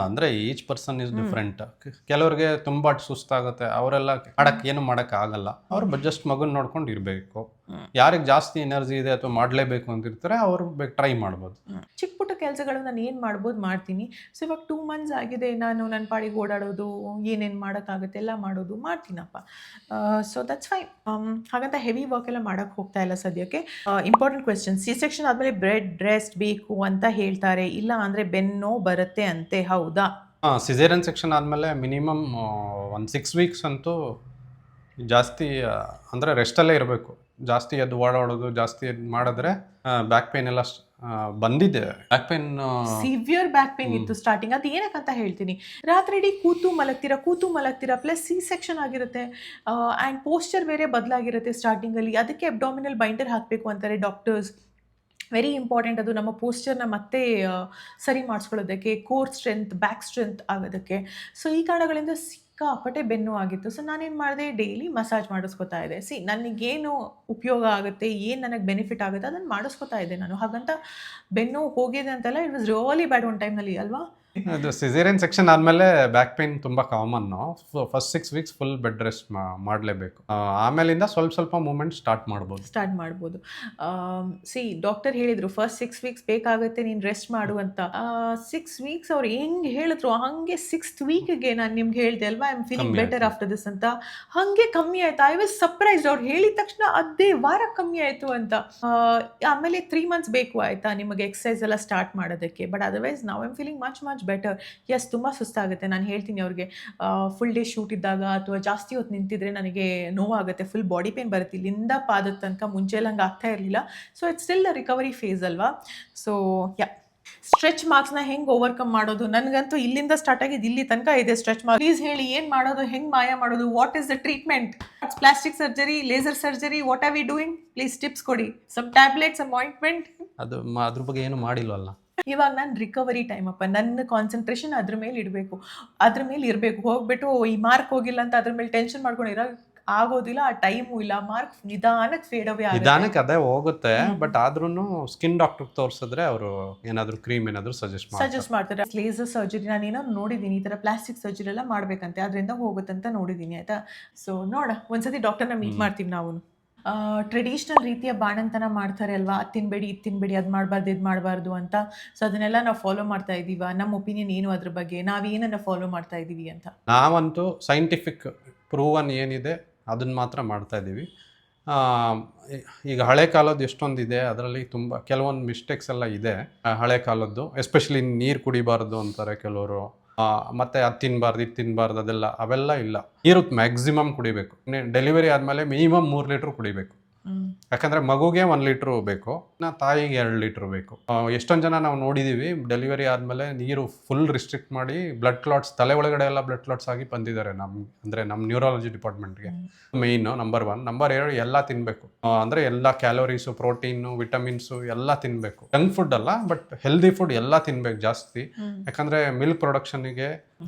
ಅಂದರೆ ಈಚ್ ಪರ್ಸನ್ ಇಸ್ ಡಿಫ್ರೆಂಟ್. ಕೆಲವ್ರಿಗೆ ತುಂಬ ಸುಸ್ತಾಗುತ್ತೆ, ಅವರೆಲ್ಲ ಮಾಡಕ್ಕೆ ಏನು ಮಾಡೋಕ್ಕಾಗಲ್ಲ. ಅವ್ರು ಜಸ್ಟ್ ಮಗನ ನೋಡ್ಕೊಂಡು ಇರಬೇಕು. ಯಾರಿಗೆ ಜಾಸ್ತಿ ಎನರ್ಜಿ ಇದೆ ಅಥವಾ ಮಾಡಲೇಬೇಕು ಅಂತಿರ್ತಾರೆ ಅವರು ಟ್ರೈ ಮಾಡ್ಬೋದು. ಚಿಕ್ಕ ಪುಟ್ಟ ಕೆಲಸಗಳು ನಾನು ಏನು ಮಾಡ್ಬೋದು ಮಾಡ್ತೀನಿ. ಸೊ ಇವಾಗ 2 months ಆಗಿದೆ, ನಾನು ನನ್ನ ಪಾಡಿಗೆ ಓಡಾಡೋದು, ಏನೇನು ಮಾಡೋಕ್ಕಾಗುತ್ತೆ ಎಲ್ಲ ಮಾಡೋದು ಮಾಡ್ತೀನಪ್ಪ. So that's fine. ಹಾಗಂತ ಹೆವಿ ವರ್ಕ್ ಎಲ್ಲ ಮಾಡೋಕ್ಕೆ ಹೋಗ್ತಾ ಇಲ್ಲ ಸದ್ಯಕ್ಕೆ. ಇಂಪಾರ್ಟೆಂಟ್ ಕ್ವೆಶ್ಚನ್, ಸಿ ಸೆಕ್ಷನ್ ಆದಮೇಲೆ ಬ್ರೆಡ್ ರೆಸ್ಟ್ ಬೇಕು ಅಂತ ಹೇಳ್ತಾರೆ, ಇಲ್ಲ ಅಂದರೆ ಬೆನ್ನೋ ಬರುತ್ತೆ ಅಂತೆ, ಹೌದಾ? ಸಿಸೇರಿಯನ್ ಸೆಕ್ಷನ್ ಆದಮೇಲೆ ಮಿನಿಮಮ್ ಒಂದು 6 weeks ಅಂತೂ ಜಾಸ್ತಿ ಅಂದರೆ ರೆಸ್ಟಲ್ಲೇ ಇರಬೇಕು. ಜಾಸ್ತಿ ಎದ್ದು ಓಡಾಡೋದು ಜಾಸ್ತಿ ಮಾಡಿದ್ರೆ ಬ್ಯಾಕ್ ಪೇನ್ ಎಲ್ಲ ಬಂದಿದೆ. Back pain, severe back pain ಇತ್ತು ಸ್ಟಾರ್ಟಿಂಗ್. ಅದು ಏನಕ್ಕಂತ ಹೇಳ್ತೀನಿ, ರಾತ್ರಿ ಇಡೀ ಕೂತು ಮಲಗ್ತೀರಾ, ಪ್ಲಸ್ ಸಿ ಸೆಕ್ಷನ್ ಆಗಿರುತ್ತೆ ಆ್ಯಂಡ್ ಪೋಸ್ಚರ್ ಬೇರೆ ಬದಲಾಗಿರುತ್ತೆ ಸ್ಟಾರ್ಟಿಂಗಲ್ಲಿ. ಅದಕ್ಕೆ ಅಬ್ಡಾಮಿನಲ್ ಬೈಂಡರ್ ಹಾಕಬೇಕು ಅಂತಾರೆ ಡಾಕ್ಟರ್ಸ್. ವೆರಿ ಇಂಪಾರ್ಟೆಂಟ್ ಅದು ನಮ್ಮ ಪೋಸ್ಚರ್ನ ಮತ್ತೆ ಸರಿ ಮಾಡಿಸ್ಕೊಳ್ಳೋದಕ್ಕೆ, ಕೋರ್ ಸ್ಟ್ರೆಂತ್, ಬ್ಯಾಕ್ ಸ್ಟ್ರೆಂತ್ ಆಗೋದಕ್ಕೆ. ಸೊ ಈ ಕಾರಣಗಳಿಂದ ಸಿಕ್ಕಾಪಟ್ಟೆ ಬೆನ್ನು ಆಗಿತ್ತು. ಸೊ ನಾನೇನು ಮಾಡಿದೆ, ಡೈಲಿ ಮಸಾಜ್ ಮಾಡಿಸ್ಕೊತಾ ಇದ್ದೆ. ನನಗೇನು ಉಪಯೋಗ ಆಗುತ್ತೆ, ಏನು ನನಗೆ ಬೆನಿಫಿಟ್ ಆಗುತ್ತೆ ಅದನ್ನು ಮಾಡಿಸ್ಕೊತಾ ಇದ್ದೆ ನಾನು. ಹಾಗಂತ ಬೆನ್ನು ಹೋಗಿದೆ ಅಂತೆಲ್ಲ ಇಟ್ ವಾಸ್ ರಿಯಲಿ ಬ್ಯಾಡ್ ಒಂದು ಟೈಮ್ನಲ್ಲಿ ಅಲ್ವಾ. ಅದು ಸಿಸೇರಿಯನ್ ಸೆಕ್ಷನ್ ಆದಮೇಲೆ ಬ್ಯಾಕ್ ಪೇನ್ ತುಂಬ common. First 6 weeks full bed rest ಮಾಡಲೇಬೇಕು. ಆಮೇಲಿಂದ ಸ್ವಲ್ಪ ಮೂಮೆಂಟ್ ಸ್ಟಾರ್ಟ್ ಮಾಡ್ಬೋದು. ಡಾಕ್ಟರ್ ಹೇಳಿದರು ಫಸ್ಟ್ 6 weeks ಬೇಕಾಗುತ್ತೆ ನೀನು ರೆಸ್ಟ್ ಮಾಡು ಅಂತ. 6 weeks ಅವ್ರು ಹೆಂಗೆ ಹೇಳಿದ್ರು ಹಾಗೆ 6th weekಗೆ ನಾನು ನಿಮ್ಗೆ ಹೇಳಿದೆ ಅಲ್ವಾ, I am feeling better after this ಅಂತ. ಹಾಗೆ ಕಮ್ಮಿ ಆಯ್ತು. I was surprised. ಅವ್ರು ಹೇಳಿದ ತಕ್ಷಣ ಅದೇ ವಾರ ಕಮ್ಮಿ ಆಯಿತು ಅಂತ. ಆಮೇಲೆ 3 months ಬೇಕು ಆಯಿತಾ ನಿಮಗೆ ಎಕ್ಸಸೈಸ್ ಎಲ್ಲ ಸ್ಟಾರ್ಟ್ ಮಾಡೋದಕ್ಕೆ. ಬಟ್ ಅದರ್ವೈಸ್ ನಾವು I am feeling much better. Yes, ತುಂಬ ಸುಸ್ತಾಗುತ್ತೆ. ನಾನು ಹೇಳ್ತೀನಿ ಅವ್ರಿಗೆ, ಫುಲ್ ಡೇ ಶೂಟ್ ಇದ್ದಾಗ ಅಥವಾ ಜಾಸ್ತಿ ಹೊತ್ತು ನಿಂತಿದ್ರೆ ನನಗೆ ನೋವಾಗುತ್ತೆ, ಫುಲ್ ಬಾಡಿ ಪೇನ್ ಬರುತ್ತೆ ಇಲ್ಲಿಂದ ಪಾದದ ತನಕ. ಮುಂಚೆ ಎಲ್ಲ ಹಂಗೆ ಆಗ್ತಾ ಇರಲಿಲ್ಲ. So it's still the recovery phase ಅಲ್ವಾ. ಸೊ ಸ್ಟ್ರೆಚ್ ಮಾರ್ಕ್ಸ್ನ ಹೆಂಗೆ ಓವರ್ಕಮ್ ಮಾಡೋದು, ನನಗಂತೂ ಇಲ್ಲಿಂದ ಸ್ಟಾರ್ಟ್ ಆಗಿದ್ದು ಇಲ್ಲಿ ತನಕ ಇದೆ ಸ್ಟ್ರೆಚ್ ಮಾರ್ಕ್. ಪ್ಲೀಸ್ ಹೇಳಿ, ಏನು ಮಾಡೋದು, ಹೆಂಗೆ ಮಾಯ ಮಾಡೋದು, what is the treatment, plastic surgery, laser surgery, what are we doing? Please tips ಕೊಡಿ. Some tablets, some ointment. ಅದ್ರ ಬಗ್ಗೆ ಏನು ಮಾಡಿಲ್ವಲ್ಲ. ಇವಾಗ ನಾನು ರಿಕವರಿ ಟೈಮ್ ಅಪ್ಪ, ನನ್ನ ಕಾನ್ಸಂಟ್ರೇಷನ್ ಅದ್ರ ಮೇಲೆ ಇರಬೇಕು. ಹೋಗ್ಬಿಟ್ಟು ಈ ಮಾರ್ಕ್ ಹೋಗಿಲ್ಲ ಅಂತ ಅದ್ರ ಮೇಲೆ ಟೆನ್ಷನ್ ಮಾಡ್ಕೊಂಡಿರೋ ಆಗೋದಿಲ್ಲ. ಆ ಟೈಮು ಇಲ್ಲ, ಮಾರ್ಕ್ ನಿಧಾನಕ್ಕೆ ಫೇಡ್ ಅವೇ ಆಗುತ್ತೆ. ನಿಧಾನಕ್ಕೆ ಅದೇ ಹೋಗುತ್ತೆ. ಬಟ್ ಆದ್ರೂ ಸ್ಕಿನ್ ಡಾಕ್ಟರ್ ತೋರಿಸಿದ್ರೆ ಅವರು ಏನಾದರೂ ಕ್ರೀಮ್ ಏನಾದರೂ ಸಜೆಸ್ಟ್ ಮಾಡ್ತಾರೆ. ಲೇಸರ್ ಸರ್ಜರಿ ನಾನು ಏನೋ ನೋಡಿದ್ದೀನಿ, ಈ ಥರ ಪ್ಲಾಸ್ಟಿಕ್ ಸರ್ಜರಿ ಎಲ್ಲ ಮಾಡಬೇಕಂತೆ, ಅದರಿಂದ ಹೋಗುತ್ತೆ ಅಂತ ನೋಡಿದ್ದೀನಿ ಆಯಿತಾ. ಸೊ ಒಂದ್ಸತಿ ಡಾಕ್ಟರ್ನ ಮೀಟ್ ಮಾಡ್ತೀವಿ ನಾವು. ಟ್ರೆಡಿಷ್ನಲ್ ರೀತಿಯ ಬಾಣಂತನ ಮಾಡ್ತಾರೆ ಅಲ್ವಾ, ಅದು ತಿನ್ಬೇಡಿ, ಅದು ಮಾಡಬಾರ್ದು, ಇದು ಮಾಡಬಾರ್ದು ಅಂತ. ಸೊ ಅದನ್ನೆಲ್ಲ ನಾವು ಫಾಲೋ ಮಾಡ್ತಾ ಇದ್ದೀವ? ನಮ್ಮ ಒಪಿನಿಯನ್ ಏನು ಅದ್ರ ಬಗ್ಗೆ, ನಾವೇನನ್ನ ಫಾಲೋ ಮಾಡ್ತಾ ಇದ್ದೀವಿ ಅಂತ? ನಾವಂತೂ ಸೈಂಟಿಫಿಕ್ ಪ್ರೂವನ್ ಏನಿದೆ ಅದನ್ನು ಮಾತ್ರ ಮಾಡ್ತಾ ಇದ್ದೀವಿ. ಈಗ ಹಳೆ ಕಾಲದ್ದು ಎಷ್ಟೊಂದಿದೆ, ಅದರಲ್ಲಿ ತುಂಬ ಕೆಲವೊಂದು ಮಿಸ್ಟೇಕ್ಸ್ ಎಲ್ಲ ಇದೆ ಹಳೆ ಕಾಲದ್ದು. ಎಸ್ಪೆಷಲಿ ನೀರು ಕುಡಿಬಾರ್ದು ಅಂತಾರೆ ಕೆಲವರು, ಮತ್ತು ಅದು ತಿನ್ನಬಾರ್ದು ಅವೆಲ್ಲ ಇಲ್ಲ. ನೀರು ಮ್ಯಾಕ್ಸಿಮಮ್ ಕುಡಿಬೇಕು. ಡೆಲಿವರಿ ಆದಮೇಲೆ ಮಿನಿಮಮ್ 3 ಲೀಟ್ರ್ ಕುಡಿಬೇಕು. ಯಾಕಂದರೆ ಮಗುಗೆ 1 ಲೀಟ್ರ್ ಬೇಕು, ತಾಯಿಗೆ 2 ಲೀಟ್ರ್ ಬೇಕು. ಎಷ್ಟೊಂದು ಜನ ನಾವು ನೋಡಿದ್ದೀವಿ ಡೆಲಿವರಿ ಆದಮೇಲೆ ನೀರು ಫುಲ್ ರಿಸ್ಟ್ರಿಕ್ಟ್ ಮಾಡಿ ಬ್ಲಡ್ ಕ್ಲಾಟ್ಸ್, ತಲೆ ಒಳಗಡೆ ಎಲ್ಲ ಬ್ಲಡ್ ಕ್ಲಾಟ್ಸ್ ಆಗಿ ಬಂದಿದ್ದಾರೆ ನಮ್ಮ ನ್ಯೂರಾಲಜಿ ಡಿಪಾರ್ಟ್ಮೆಂಟ್ಗೆ. ಮೇಯ್ನು ನಂಬರ್ 1. ನಂಬರ್ 2, ಎಲ್ಲ ತಿನ್ನಬೇಕು. ಅಂದರೆ ಎಲ್ಲ ಕ್ಯಾಲೋರೀಸು, ಪ್ರೋಟೀನು, ವಿಟಮಿನ್ಸು ಎಲ್ಲ ತಿನ್ನಬೇಕು. ಜಂಕ್ ಫುಡ್ ಅಲ್ಲ, ಬಟ್ ಹೆಲ್ದಿ ಫುಡ್ ಎಲ್ಲ ತಿನ್ಬೇಕು ಜಾಸ್ತಿ. ಯಾಕಂದರೆ ಮಿಲ್ಕ್ ಪ್ರೊಡಕ್ಷನ್ಗೆ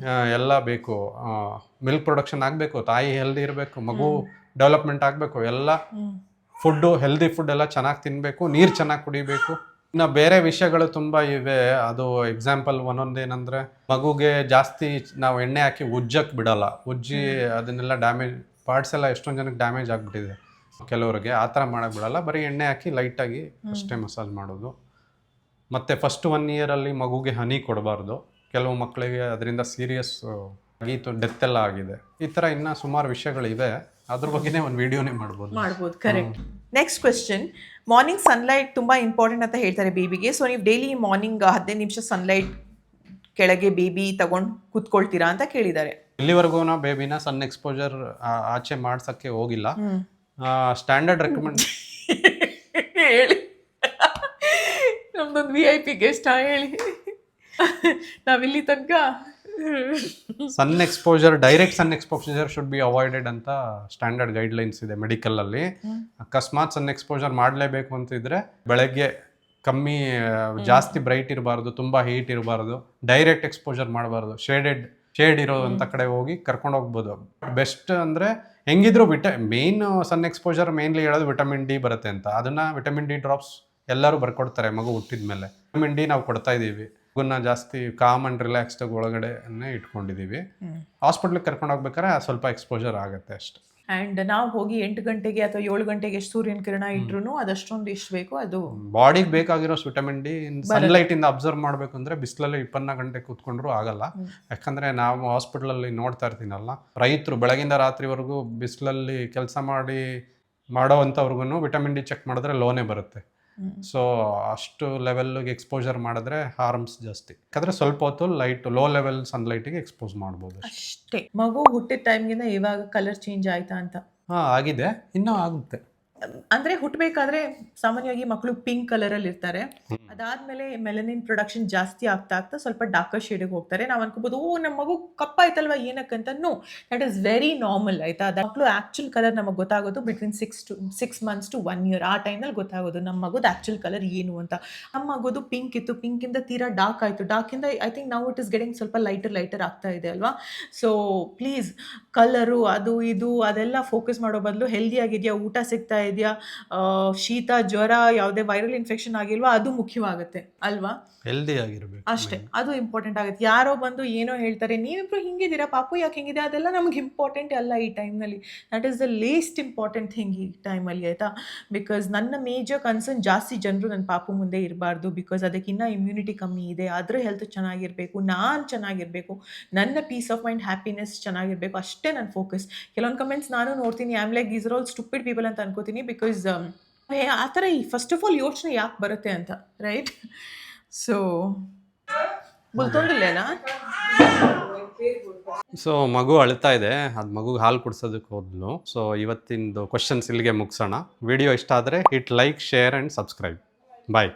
ಎಲ್ಲ ಬೇಕು. ಮಿಲ್ಕ್ ಪ್ರೊಡಕ್ಷನ್ ಆಗಬೇಕು, ತಾಯಿ ಹೆಲ್ದಿ ಇರಬೇಕು, ಮಗು ಡೆವಲಪ್ಮೆಂಟ್ ಆಗಬೇಕು. ಎಲ್ಲ ಫುಡ್ಡು, ಹೆಲ್ದಿ ಫುಡ್ ಎಲ್ಲ ಚೆನ್ನಾಗಿ ತಿನ್ನಬೇಕು, ನೀರು ಚೆನ್ನಾಗಿ ಕುಡಿಬೇಕು. ಇನ್ನು ಬೇರೆ ವಿಷಯಗಳು ತುಂಬ ಇವೆ. ಅದು ಎಕ್ಸಾಂಪಲ್ ಒಂದೊಂದೇನೆಂದರೆ, ಮಗುಗೆ ಜಾಸ್ತಿ ನಾವು ಎಣ್ಣೆ ಹಾಕಿ ಉಜ್ಜಕ್ಕೆ ಬಿಡಲ್ಲ. ಉಜ್ಜಿ ಅದನ್ನೆಲ್ಲ ಡ್ಯಾಮೇಜ್ ಪಾರ್ಟ್ಸ್ ಎಲ್ಲ ಎಷ್ಟೊಂದು ಜನಕ್ಕೆ ಡ್ಯಾಮೇಜ್ ಆಗಿಬಿಟ್ಟಿದೆ ಕೆಲವರಿಗೆ. ಆ ಥರ ಮಾಡೋಕ್ಕೆ ಬಿಡಲ್ಲ, ಬರೀ ಎಣ್ಣೆ ಹಾಕಿ ಲೈಟಾಗಿ ಅಷ್ಟೇ ಮಸಾಜ್ ಮಾಡೋದು. ಮತ್ತು ಫಸ್ಟ್ 1 ಇಯರಲ್ಲಿ ಮಗುಗೆ ಹನಿ ಕೊಡಬಾರ್ದು. ಕೆಲವು ಮಕ್ಕಳಿಗೆ ಅದರಿಂದ ಸೀರಿಯಸ್ ಆಗೀತು, ಡೆತ್ ಎಲ್ಲ ಆಗಿದೆ. ಈ ಥರ ಇನ್ನೂ ಸುಮಾರು ವಿಷಯಗಳಿವೆ. ಅದ್ರ ಬಗ್ಗೆನೇ ಒಂದು ವಿಡಿಯೋನೇ ಮಾಡ್ಬೋದು. Correct. Next question, morning sunlight ತುಂಬ ಇಂಪಾರ್ಟೆಂಟ್ ಅಂತ ಹೇಳ್ತಾರೆ ಬೇಬಿಗೆ. ಸೊ ನೀವು ಡೈಲಿ ಮಾರ್ನಿಂಗ್ 15 ನಿಮಿಷ ಸನ್ಲೈಟ್ ಕೆಳಗೆ ಬೇಬಿ ತಗೊಂಡು ಕೂತ್ಕೊಳ್ತೀರಾ ಅಂತ ಕೇಳಿದ್ದಾರೆ. ಇಲ್ಲಿವರೆಗೂ ನಾವು ಬೇಬಿನ ಸನ್ ಎಕ್ಸ್ಪೋಜರ್ ಆಚೆ ಮಾಡ್ಸೋಕ್ಕೆ ಹೋಗಿಲ್ಲ. ಸ್ಟ್ಯಾಂಡರ್ಡ್ ರೆಕಮೆಂಡ್ ಹೇಳಿ, ನಮ್ದೊಂದು VIP ಗೆಸ್ಟ್ ಹೇಳಿ. ನಾವಿಲ್ಲಿ ತನಕ sun exposure, direct sun exposure should be avoided ಅಂತ ಸ್ಟ್ಯಾಂಡರ್ಡ್ ಗೈಡ್ಲೈನ್ಸ್ ಇದೆ ಮೆಡಿಕಲಲ್ಲಿ. ಅಕಸ್ಮಾತ್ ಸನ್ ಎಕ್ಸ್ಪೋಜರ್ ಮಾಡಲೇಬೇಕು ಅಂತಿದ್ರೆ ಬೆಳಗ್ಗೆ ಕಮ್ಮಿ, ಜಾಸ್ತಿ ಬ್ರೈಟ್ ಇರಬಾರ್ದು, ತುಂಬ ಹೀಟ್ ಇರಬಾರ್ದು, ಡೈರೆಕ್ಟ್ ಎಕ್ಸ್ಪೋಜರ್ ಮಾಡಬಾರ್ದು, ಶೇಡ್ ಇರೋವಂಥ ಕಡೆ ಹೋಗಿ ಕರ್ಕೊಂಡು ಹೋಗ್ಬೋದು. ಬೆಸ್ಟ್ ಅಂದರೆ ಹೆಂಗಿದ್ರು ಮೇನ್ ಸನ್ ಎಕ್ಸ್ಪೋಜರ್ ಮೇನ್ಲಿ ಹೇಳೋದು ವಿಟಮಿನ್ ಡಿ ಬರುತ್ತೆ ಅಂತ. ಅದನ್ನು ವಿಟಮಿನ್ ಡಿ ಡ್ರಾಪ್ಸ್ ಎಲ್ಲರೂ ಬರ್ಕೊಡ್ತಾರೆ ಮಗು ಹುಟ್ಟಿದ ಮೇಲೆ. ವಿಟಮಿನ್ ಡಿ ನಾವು ಕೊಡ್ತಾ ಇದ್ದೀವಿ. ಮಗುನ ಜಾಸ್ತಿ ಕಾಮ್ ಅಂಡ್ ರಿಲ್ಯಾಕ್ಸ್ಡ್ ಒಳಗಡೆನೇ ಇಟ್ಕೊಂಡಿದ್ದೀವಿ. ಹಾಸ್ಪಿಟ್ಲಿಗೆ ಕರ್ಕೊಂಡು ಹೋಗ್ಬೇಕಾದ್ರೆ ಸ್ವಲ್ಪ ಎಕ್ಸ್ಪೋಜರ್ ಆಗುತ್ತೆ ಅಷ್ಟೇ. ಆ್ಯಂಡ್ ನಾವು ಹೋಗಿ 8 ಗಂಟೆಗೆ ಅಥವಾ 7 ಗಂಟೆಗೆ ಎಷ್ಟು ಸೂರ್ಯನ ಕಿರಣ ಇಟ್ರು ಅದಷ್ಟೊಂದು ಎಷ್ಟು ಬೇಕೋ ಅದು ಬಾಡಿಗೆ ಬೇಕಾಗಿರೋ ವಿಟಮಿನ್ ಡಿ ಸನ್ಲೈಟ್ ಇಂದ ಅಬ್ಸರ್ವ್ ಮಾಡಬೇಕು ಅಂದ್ರೆ ಬಿಸಿಲಲ್ಲಿ 24 ಗಂಟೆ ಕೂತ್ಕೊಂಡ್ರು ಆಗಲ್ಲ. ಯಾಕಂದ್ರೆ ನಾವು ಹಾಸ್ಪಿಟಲಲ್ಲಿ ನೋಡ್ತಾ ಇರ್ತೀನಲ್ಲ, ರೈತರು ಬೆಳಗಿಂದ ರಾತ್ರಿವರೆಗೂ ಬಿಸಿಲಲ್ಲಿ ಕೆಲಸ ಮಾಡೋವಂಥವ್ರಿಗೂ ವಿಟಮಿನ್ ಡಿ ಚೆಕ್ ಮಾಡಿದ್ರೆ ಲೋನೇ ಬರುತ್ತೆ. ಸೊ ಅಷ್ಟು ಲೆವೆಲ್ಗೆ ಎಕ್ಸ್ಪೋಜರ್ ಮಾಡಿದ್ರೆ ಹಾರ್ಮ್ಸ್ ಜಾಸ್ತಿ. ಯಾಕಂದ್ರೆ ಸ್ವಲ್ಪ ಹೊತ್ತು ಲೋ ಲೆವೆಲ್ ಸನ್ಲೈಟಿಗೆ ಎಕ್ಸ್ಪೋಸ್ ಮಾಡ್ಬೋದು ಅಷ್ಟೇ. ಮಗು ಹುಟ್ಟಿದ ಟೈಮ್ಗಿಂತ ಇವಾಗ ಕಲರ್ ಚೇಂಜ್ ಆಯ್ತಾ ಅಂತ? ಆಗಿದೆ, ಇನ್ನೂ ಆಗುತ್ತೆ. ಅಂದ್ರೆ ಹುಟ್ಟಬೇಕಾದ್ರೆ ಸಾಮಾನ್ಯವಾಗಿ ಮಕ್ಕಳು ಪಿಂಕ್ ಕಲರ್ ಅಲ್ಲಿ ಇರ್ತಾರೆ. ಅದಾದ್ಮೇಲೆ ಮೆಲನಿನ್ ಪ್ರೊಡಕ್ಷನ್ ಜಾಸ್ತಿ ಆಗ್ತಾ ಸ್ವಲ್ಪ ಡಾರ್ಕರ್ ಶೇಡ್ಗೆ ಹೋಗ್ತಾರೆ. ನಾವು ಅನ್ಕೋಬಹುದು, ಓ ನಮ್ಮ ಮಗು ಕಪ್ಪಾಯ್ತಲ್ವಾ ಏನಕ್ಕಂತ. No, that is very normal ಆಯ್ತಾ. ಮಕ್ಕಳು ಆಕ್ಚುಲ್ ಕಲರ್ ನಮಗೆ ಗೊತ್ತಾಗೋದು ಬಿಟ್ವೀನ್ 6 ಮಂತ್ಸ್ ಟು 1 ಇಯರ್. ಆ ಟೈಮಲ್ಲಿ ಗೊತ್ತಾಗೋದು ನಮ್ಮ ಮಗುದು ಆಕ್ಚುಲ್ ಕಲರ್ ಏನು ಅಂತ. ನಮ್ಮ ಮಗುದು ಪಿಂಕ್ ಇತ್ತು, ಪಿಂಕಿಂದ ತೀರಾ ಡಾರ್ಕ್ ಆಯಿತು, ಡಾರ್ಕಿಂದ ಐ ಥಿಂಕ್ ನಾವು ಇಟ್ ಇಸ್ ಗೆಟಿಂಗ್ ಸ್ವಲ್ಪ ಲೈಟರ್ ಆಗ್ತಾ ಇದೆ ಅಲ್ವಾ. ಸೊ ಪ್ಲೀಸ್ ಕಲರು ಅದು ಇದು ಅದೆಲ್ಲ ಫೋಕಸ್ ಮಾಡೋ ಬದಲು ಹೆಲ್ದಿ ಆಗಿದೆಯಾ, ಊಟ ಸಿಗ್ತಾ ಇದೆಯಾ, ಶೀತ ಜ್ವರ ಯಾವುದೇ ವೈರಲ್ ಇನ್ಫೆಕ್ಷನ್ ಆಗಿಲ್ವಾ, ಅದು ಮುಖ್ಯವಾಗುತ್ತೆ ಅಲ್ವಾ. ಹೆಲ್ದಿ ಆಗಿರ್ಬೇಕು ಅಷ್ಟೇ, ಅದು ಇಂಪಾರ್ಟೆಂಟ್ ಆಗುತ್ತೆ. ಯಾರೋ ಬಂದು ಏನೋ ಹೇಳ್ತಾರೆ, ನೀವಿಬ್ರು ಹಿಂಗಿದ್ದೀರಾ, ಪಾಪು ಯಾಕೆ ಹಿಂಗಿದೆ, ಅದೆಲ್ಲ ನಮ್ಗೆ ಇಂಪಾರ್ಟೆಂಟ್ ಅಲ್ಲ ಈ ಟೈಮ್ನಲ್ಲಿ. That is the least important thing ಈ ಟೈಮಲ್ಲಿ ಆಯಿತಾ. ಬಿಕಾಸ್ ನನ್ನ ಮೇಜರ್ ಕನ್ಸರ್ನ್ ಜಾಸ್ತಿ ಜನರು ನನ್ನ ಪಾಪು ಮುಂದೆ ಇರಬಾರ್ದು. ಬಿಕಾಸ್ ಅದಕ್ಕಿನ್ನ ಇಮ್ಯುನಿಟಿ ಕಮ್ಮಿ ಇದೆ, ಅದ್ರ ಹೆಲ್ತ್ ಚೆನ್ನಾಗಿರಬೇಕು, ನಾನು ಚೆನ್ನಾಗಿರಬೇಕು, ನನ್ನ ಪೀಸ್ ಆಫ್ ಮೈಂಡ್ ಹ್ಯಾಪಿನೆಸ್ ಚೆನ್ನಾಗಿರಬೇಕು, ಅಷ್ಟೇ ನನ್ನ ಫೋಕಸ್. ಕೆಲವೊಂದು ಕಮೆಂಟ್ಸ್ ನಾನು ನೋಡ್ತೀನಿ, I am like these are all stupid people ಅಂತ ಅನ್ಕೋತೀನಿ. ಬಿಕಾಸ್ ಆ ಥರ ಫಸ್ಟ್ ಆಫ್ ಆಲ್ ಯೋಚನೆ ಯಾಕೆ ಬರುತ್ತೆ ಅಂತ, ರೈಟ್. ಸೊ ಬುಲ್ತೊಂದಿಲ್ಲೇನಾ. ಸೊ ಮಗು ಅಳ್ತಾ ಇದೆ, ಅದು ಮಗುಗೆ ಹಾಲು ಕುಡಿಸೋದಕ್ಕೆ ಹೋದ್ಲು. ಸೊ ಇವತ್ತಿಂದು ಕ್ವಶನ್ಸ್ ಇಲ್ಲಿಗೆ ಮುಗಿಸೋಣ. ವಿಡಿಯೋ ಇಷ್ಟ ಆದರೆ hit like, share and subscribe. Bye.